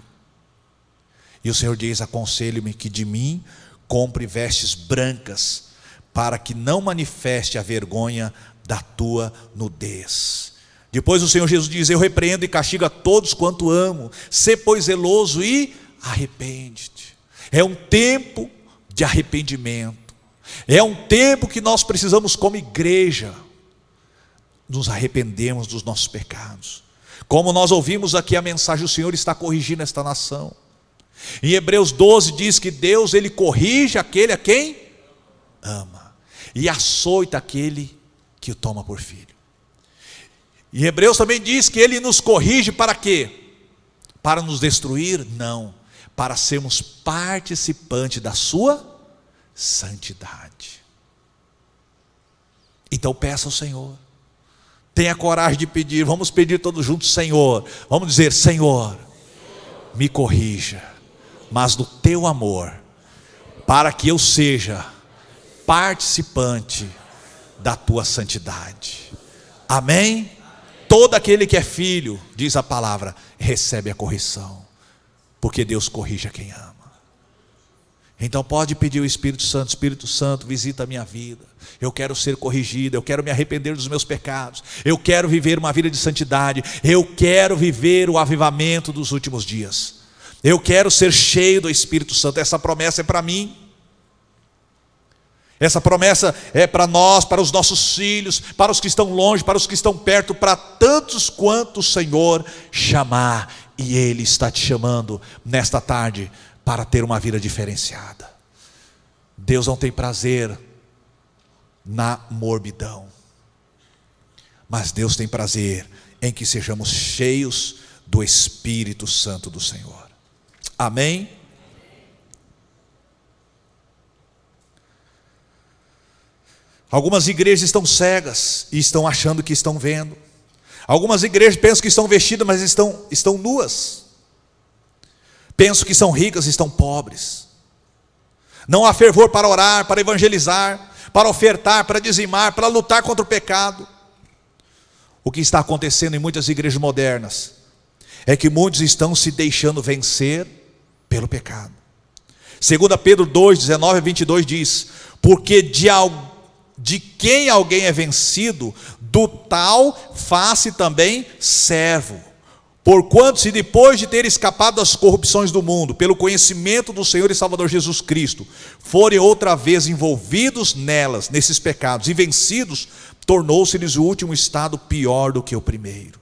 E o Senhor diz: aconselho-me que de mim compre vestes brancas, para que não manifeste a vergonha da tua nudez. Depois o Senhor Jesus diz: eu repreendo e castigo a todos quanto amo. Sê, pois, zeloso e arrepende-te. É um tempo de arrependimento. É um tempo que nós precisamos, como igreja, nos arrependermos dos nossos pecados. Como nós ouvimos aqui a mensagem, o Senhor está corrigindo esta nação. Em Hebreus 12 diz que Deus, Ele corrige aquele a quem ama, e açoita aquele que o toma por filho. Em Hebreus também diz que Ele nos corrige para quê? Para nos destruir? Não, para sermos participantes da sua santidade. Então peça ao Senhor, tenha coragem de pedir. Vamos pedir todos juntos: Senhor, vamos dizer: Senhor, me corrija, mas do teu amor, para que eu seja participante da tua santidade. Amém? Todo aquele que é filho, diz a palavra, recebe a correção, porque Deus corrige a quem ama. Então pode pedir ao Espírito Santo, visita a minha vida. Eu quero ser corrigido, eu quero me arrepender dos meus pecados. Eu quero viver uma vida de santidade. Eu quero viver o avivamento dos últimos dias. Eu quero ser cheio do Espírito Santo. Essa promessa é para mim. Essa promessa é para nós, para os nossos filhos, para os que estão longe, para os que estão perto, para tantos quanto o Senhor chamar. E Ele está te chamando nesta tarde para ter uma vida diferenciada. Deus não tem prazer na morbidão, mas Deus tem prazer em que sejamos cheios do Espírito Santo do Senhor. Amém? Algumas igrejas estão cegas e estão achando que estão vendo. Algumas igrejas pensam que estão vestidas, mas estão nuas. Pensam que são ricas e estão pobres. Não há fervor para orar, para evangelizar, para ofertar, para dizimar, para lutar contra o pecado. O que está acontecendo em muitas igrejas modernas é que muitos estão se deixando vencer pelo pecado. 2 Pedro 2, 19 a 22 diz: porque de quem alguém é vencido, do tal faz-se também servo. Porquanto, se depois de ter escapado das corrupções do mundo, pelo conhecimento do Senhor e Salvador Jesus Cristo, forem outra vez envolvidos nelas, nesses pecados, e vencidos, tornou-se-lhes o último estado pior do que o primeiro.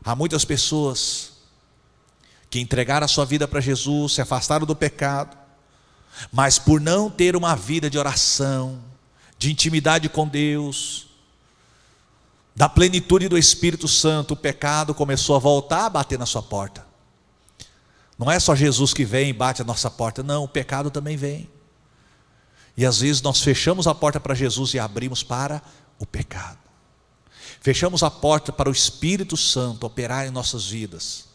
Há muitas pessoas que entregaram a sua vida para Jesus, se afastaram do pecado, mas por não ter uma vida de oração, de intimidade com Deus, da plenitude do Espírito Santo, o pecado começou a voltar a bater na sua porta. Não é só Jesus que vem e bate a nossa porta, não, o pecado também vem. E às vezes nós fechamos a porta para Jesus e abrimos para o pecado. Fechamos a porta para o Espírito Santo operar em nossas vidas,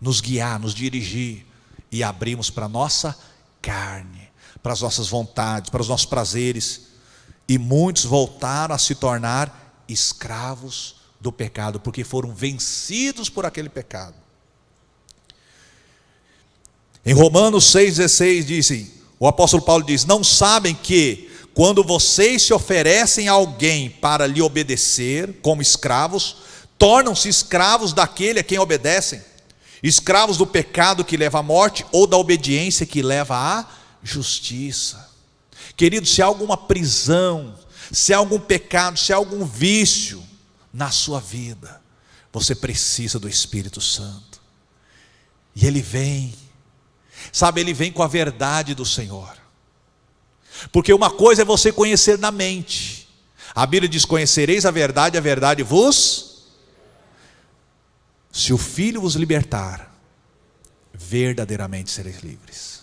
nos guiar, nos dirigir, e abrimos para a nossa carne, para as nossas vontades, para os nossos prazeres. E muitos voltaram a se tornar escravos do pecado, porque foram vencidos por aquele pecado. Em Romanos 6,16 o apóstolo Paulo diz: não sabem que quando vocês se oferecem a alguém para lhe obedecer como escravos, tornam-se escravos daquele a quem obedecem, escravos do pecado que leva à morte, ou da obediência que leva à justiça. Querido, se há alguma prisão, se há algum pecado, se há algum vício na sua vida, você precisa do Espírito Santo. E Ele vem, sabe, Ele vem com a verdade do Senhor. Porque uma coisa é você conhecer na mente. A Bíblia diz: conhecereis a verdade vos... Se o Filho vos libertar, verdadeiramente sereis livres.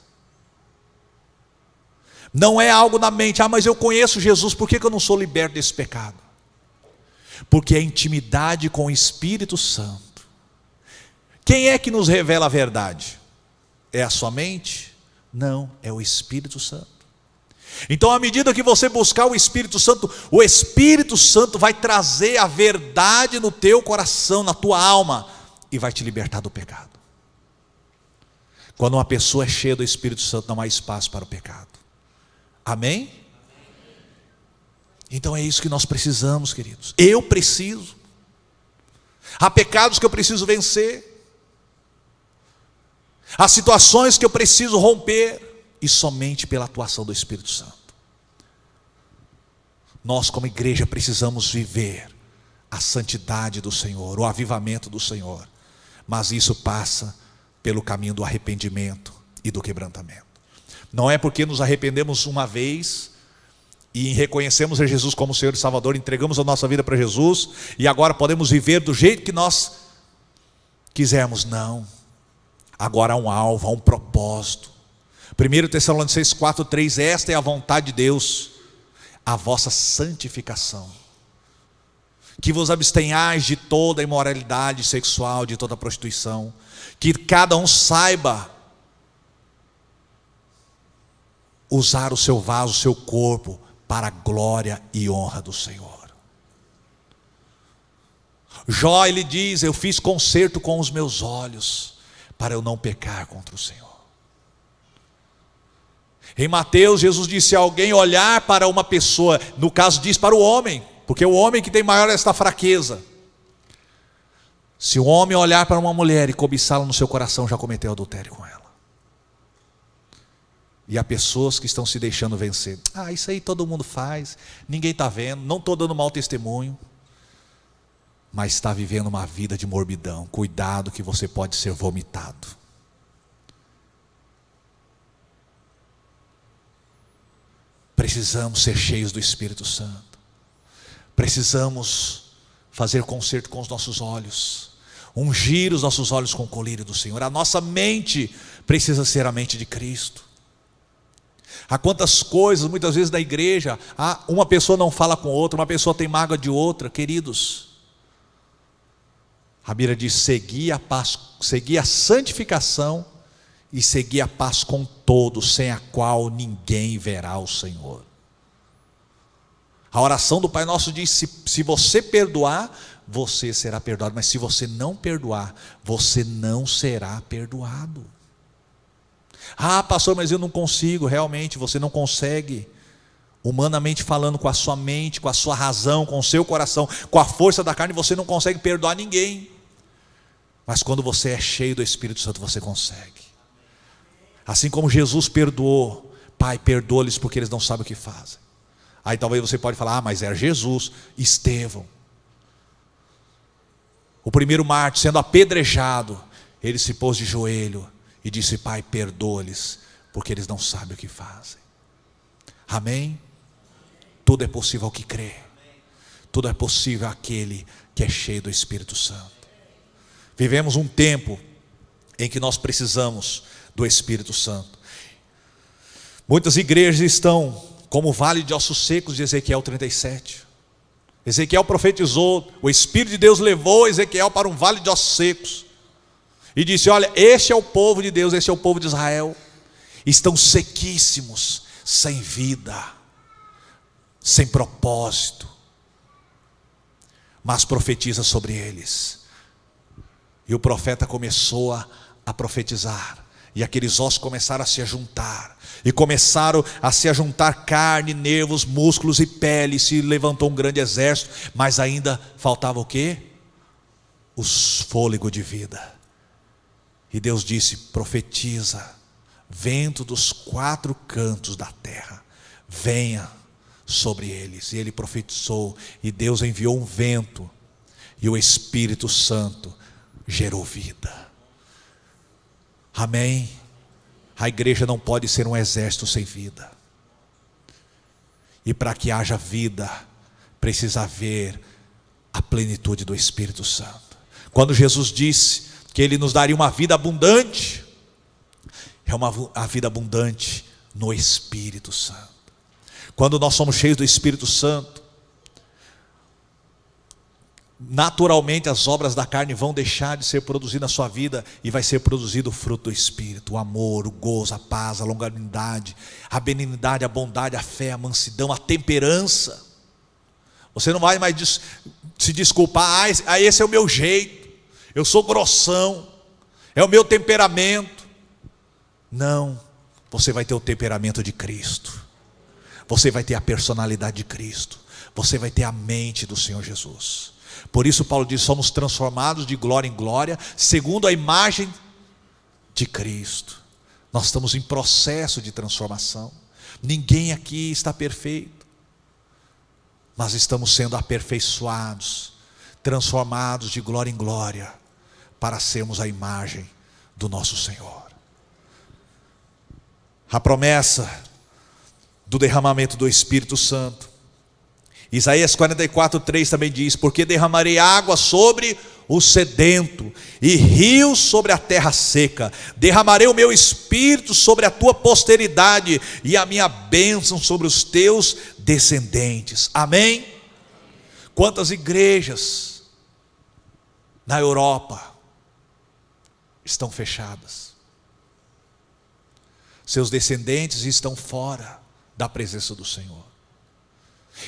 Não é algo na mente: mas eu conheço Jesus, por que eu não sou liberto desse pecado? Porque é intimidade com o Espírito Santo. Quem é que nos revela a verdade? É a sua mente? Não, é o Espírito Santo. Então, à medida que você buscar o Espírito Santo vai trazer a verdade no teu coração, na tua alma, e vai te libertar do pecado. Quando uma pessoa é cheia do Espírito Santo, não há espaço para o pecado. Amém? Então é isso que nós precisamos, queridos. Eu preciso. Há pecados que eu preciso vencer. Há situações que eu preciso romper. E somente pela atuação do Espírito Santo. Nós, como igreja, precisamos viver a santidade do Senhor, o avivamento do Senhor. Mas isso passa pelo caminho do arrependimento e do quebrantamento. Não é porque nos arrependemos uma vez e reconhecemos a Jesus como Senhor e Salvador, entregamos a nossa vida para Jesus e agora podemos viver do jeito que nós quisermos. Não. Agora há um alvo, há um propósito. 1 Tessalonicenses 4:3, esta é a vontade de Deus, a vossa santificação, que vos abstenhais de toda imoralidade sexual, de toda prostituição, que cada um saiba usar o seu vaso, o seu corpo, para a glória e honra do Senhor. Jó, ele diz: eu fiz concerto com os meus olhos, para eu não pecar contra o Senhor. Em Mateus, Jesus disse: se alguém olhar para uma pessoa, no caso diz para o homem, porque é o homem que tem maior esta fraqueza. Se o homem olhar para uma mulher e cobiçá-la no seu coração, já cometeu adultério com ela. E há pessoas que estão se deixando vencer. Isso aí todo mundo faz, ninguém está vendo, não estou dando mau testemunho. Mas está vivendo uma vida de morbidão. Cuidado que você pode ser vomitado. Precisamos ser cheios do Espírito Santo. Precisamos fazer concerto com os nossos olhos, ungir os nossos olhos com o colírio do Senhor. A nossa mente precisa ser a mente de Cristo. Há quantas coisas, muitas vezes na igreja, uma pessoa não fala com outra, uma pessoa tem mágoa de outra. Queridos, a Bíblia diz: segui a paz, segui a santificação e segui a paz com todos, sem a qual ninguém verá o Senhor. A oração do Pai Nosso diz: se você perdoar, você será perdoado, mas se você não perdoar, você não será perdoado. Pastor, mas eu não consigo. Realmente você não consegue, humanamente falando, com a sua mente, com a sua razão, com o seu coração, com a força da carne, você não consegue perdoar ninguém. Mas quando você é cheio do Espírito Santo, você consegue. Assim como Jesus perdoou: Pai, perdoa-lhes porque eles não sabem o que fazem. Aí talvez você pode falar: mas era Jesus. Estevão, o primeiro mártir, sendo apedrejado, ele se pôs de joelho e disse: Pai, perdoa-lhes porque eles não sabem o que fazem. Amém? Tudo é possível ao que crê. Tudo é possível àquele que é cheio do Espírito Santo. Vivemos um tempo em que nós precisamos do Espírito Santo. Muitas igrejas estão como o vale de ossos secos de Ezequiel 37. Ezequiel profetizou, o Espírito de Deus levou Ezequiel para um vale de ossos secos e disse: olha, este é o povo de Deus, este é o povo de Israel. Estão sequíssimos, sem vida, sem propósito. Mas profetiza sobre eles. E o profeta começou a profetizar. E aqueles ossos começaram a se ajuntar. E começaram a se ajuntar carne, nervos, músculos e pele. E se levantou um grande exército. Mas ainda faltava o quê? O fôlego de vida. E Deus disse: profetiza, vento dos 4 cantos da terra, venha sobre eles. E ele profetizou. E Deus enviou um vento. E o Espírito Santo gerou vida. Amém? A igreja não pode ser um exército sem vida. E para que haja vida, precisa haver a plenitude do Espírito Santo. Quando Jesus disse que Ele nos daria uma vida abundante, é a vida abundante no Espírito Santo. Quando nós somos cheios do Espírito Santo, naturalmente as obras da carne vão deixar de ser produzidas na sua vida e vai ser produzido o fruto do Espírito: o amor, o gozo, a paz, a longanimidade, a benignidade, a bondade, a fé, a mansidão, a temperança. Você não vai mais se desculpar: esse é o meu jeito, eu sou grossão, é o meu temperamento. Não, você vai ter o temperamento de Cristo, você vai ter a personalidade de Cristo, você vai ter a mente do Senhor Jesus. Por isso Paulo diz: somos transformados de glória em glória, segundo a imagem de Cristo. Nós estamos em processo de transformação. Ninguém aqui está perfeito, mas estamos sendo aperfeiçoados, transformados de glória em glória, para sermos a imagem do nosso Senhor. A promessa do derramamento do Espírito Santo, Isaías 44:3 também diz: porque derramarei água sobre o sedento e rios sobre a terra seca. Derramarei o meu espírito sobre a tua posteridade e a minha bênção sobre os teus descendentes. Amém? Quantas igrejas na Europa estão fechadas? Seus descendentes estão fora da presença do Senhor.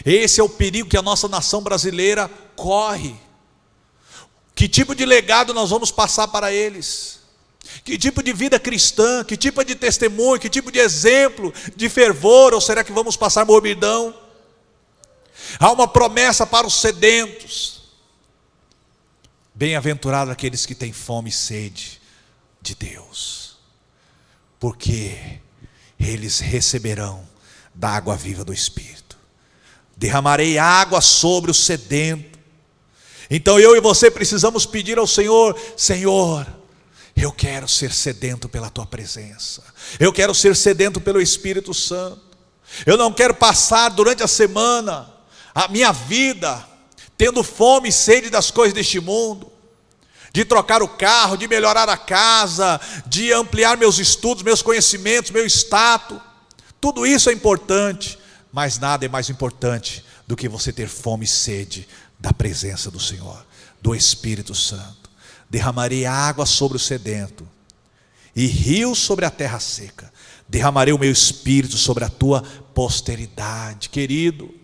Esse é o perigo que a nossa nação brasileira corre. Que tipo de legado nós vamos passar para eles? Que tipo de vida cristã, que tipo de testemunho, que tipo de exemplo de fervor, ou será que vamos passar morbidão? Há uma promessa para os sedentos. Bem-aventurados aqueles que têm fome e sede de Deus, porque eles receberão da água viva do Espírito. Derramarei água sobre o sedento. Então eu e você precisamos pedir ao Senhor: Senhor, eu quero ser sedento pela Tua presença, eu quero ser sedento pelo Espírito Santo. Eu não quero passar durante a semana a minha vida tendo fome e sede das coisas deste mundo, de trocar o carro, de melhorar a casa, de ampliar meus estudos, meus conhecimentos, meu status. Tudo isso é importante, mas nada é mais importante do que você ter fome e sede da presença do Senhor, do Espírito Santo. Derramarei água sobre o sedento e rios sobre a terra seca. Derramarei o meu Espírito sobre a tua posteridade. Querido,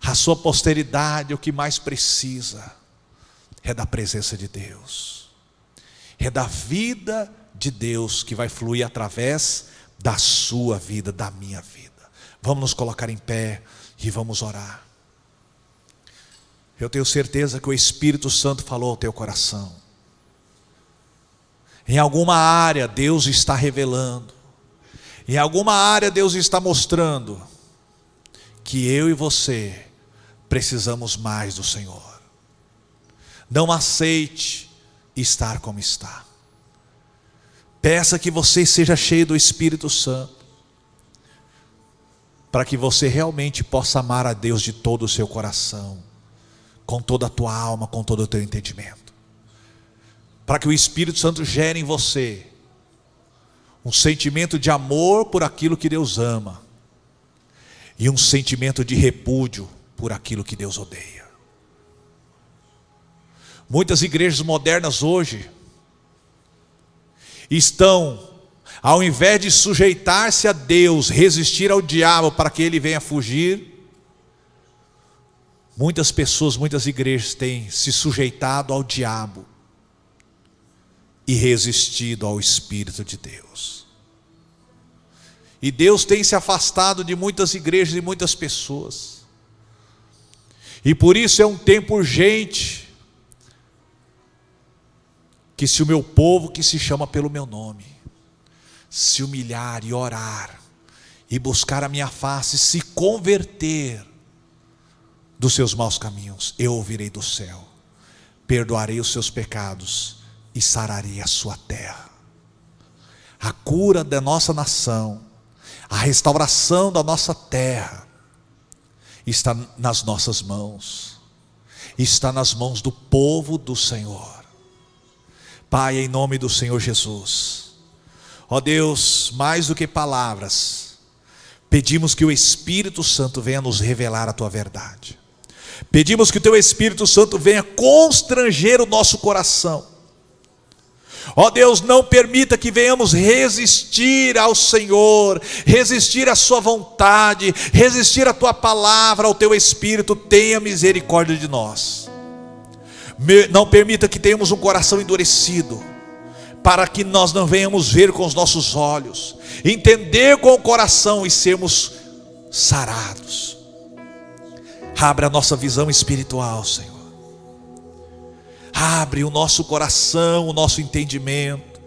a sua posteridade, o que mais precisa é da presença de Deus, é da vida de Deus que vai fluir através da sua vida, da minha vida. Vamos nos colocar em pé e vamos orar. Eu tenho certeza que o Espírito Santo falou ao teu coração. Em alguma área Deus está revelando, em alguma área Deus está mostrando que eu e você precisamos mais do Senhor. Não aceite estar como está. Peça que você seja cheio do Espírito Santo, para que você realmente possa amar a Deus de todo o seu coração, com toda a tua alma, com todo o teu entendimento. Para que o Espírito Santo gere em você um sentimento de amor por aquilo que Deus ama e um sentimento de repúdio por aquilo que Deus odeia. Muitas igrejas modernas hoje estão, ao invés de sujeitar-se a Deus, resistir ao diabo para que ele venha fugir, muitas pessoas, muitas igrejas têm se sujeitado ao diabo e resistido ao Espírito de Deus. E Deus tem se afastado de muitas igrejas e muitas pessoas. E por isso é um tempo urgente que, se o meu povo, que se chama pelo meu nome, se humilhar e orar e buscar a minha face, se converter dos seus maus caminhos, eu ouvirei do céu, perdoarei os seus pecados e sararei a sua terra. A cura da nossa nação, a restauração da nossa terra está nas nossas mãos, está nas mãos do povo do Senhor. Pai, em nome do Senhor Jesus, ó Deus, mais do que palavras, pedimos que o Espírito Santo venha nos revelar a tua verdade. Pedimos que o teu Espírito Santo venha constranger o nosso coração. Ó Deus, não permita que venhamos resistir ao Senhor, resistir à sua vontade, resistir à tua palavra, ao teu Espírito. Tenha misericórdia de nós. Não permita que tenhamos um coração endurecido, para que nós não venhamos ver com os nossos olhos, entender com o coração e sermos sarados. Abre a nossa visão espiritual, Senhor. Abre o nosso coração, o nosso entendimento,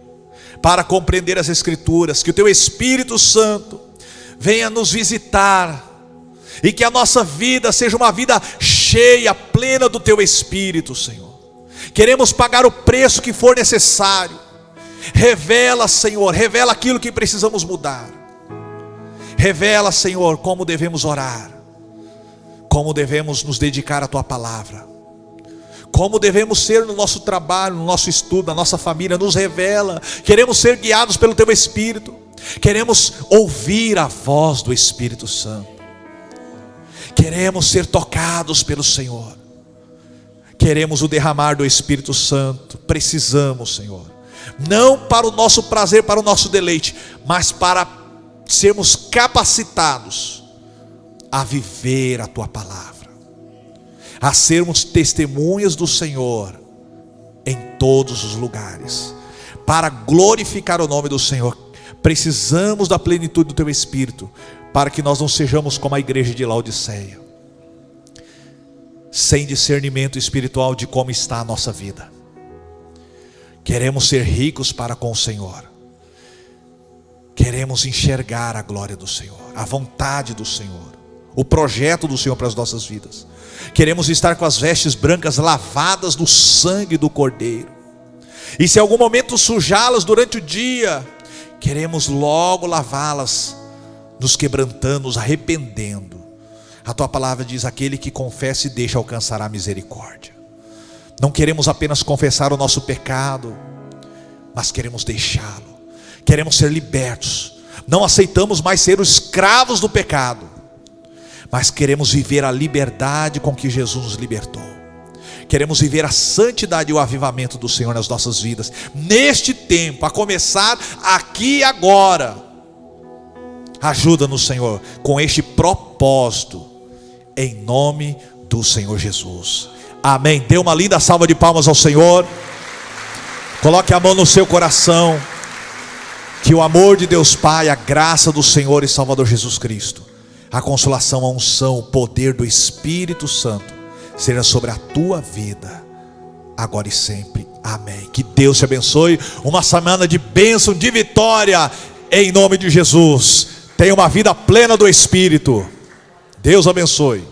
para compreender as Escrituras. Que o teu Espírito Santo venha nos visitar, e que a nossa vida seja uma vida cheia, plena do teu Espírito, Senhor. Queremos pagar o preço que for necessário. Revela, Senhor, revela aquilo que precisamos mudar. Revela, Senhor, como devemos orar, como devemos nos dedicar à tua palavra, como devemos ser no nosso trabalho, no nosso estudo, na nossa família. Nos revela. Queremos ser guiados pelo teu Espírito, queremos ouvir a voz do Espírito Santo, queremos ser tocados pelo Senhor, queremos o derramar do Espírito Santo. Precisamos, Senhor, não para o nosso prazer, para o nosso deleite, mas para sermos capacitados a viver a tua palavra, a sermos testemunhas do Senhor em todos os lugares, para glorificar o nome do Senhor. Precisamos da plenitude do teu Espírito, para que nós não sejamos como a igreja de Laodiceia, sem discernimento espiritual de como está a nossa vida. Queremos ser ricos para com o Senhor, queremos enxergar a glória do Senhor, a vontade do Senhor, o projeto do Senhor para as nossas vidas. Queremos estar com as vestes brancas lavadas no sangue do Cordeiro, e se em algum momento sujá-las durante o dia, queremos logo lavá-las, nos quebrantando, nos arrependendo. A tua palavra diz: aquele que confessa e deixa alcançará misericórdia. Não queremos apenas confessar o nosso pecado, mas queremos deixá-lo. Queremos ser libertos. Não aceitamos mais ser os escravos do pecado, mas queremos viver a liberdade com que Jesus nos libertou. Queremos viver a santidade e o avivamento do Senhor nas nossas vidas, neste tempo, a começar aqui e agora. Ajuda-nos, Senhor, com este propósito, em nome do Senhor Jesus. Amém. Dê uma linda salva de palmas ao Senhor. Coloque a mão no seu coração. Que o amor de Deus Pai, a graça do Senhor e Salvador Jesus Cristo, a consolação, a unção, o poder do Espírito Santo seja sobre a tua vida, agora e sempre. Amém. Que Deus te abençoe. Uma semana de bênção, de vitória, em nome de Jesus. Tenha uma vida plena do Espírito. Deus abençoe.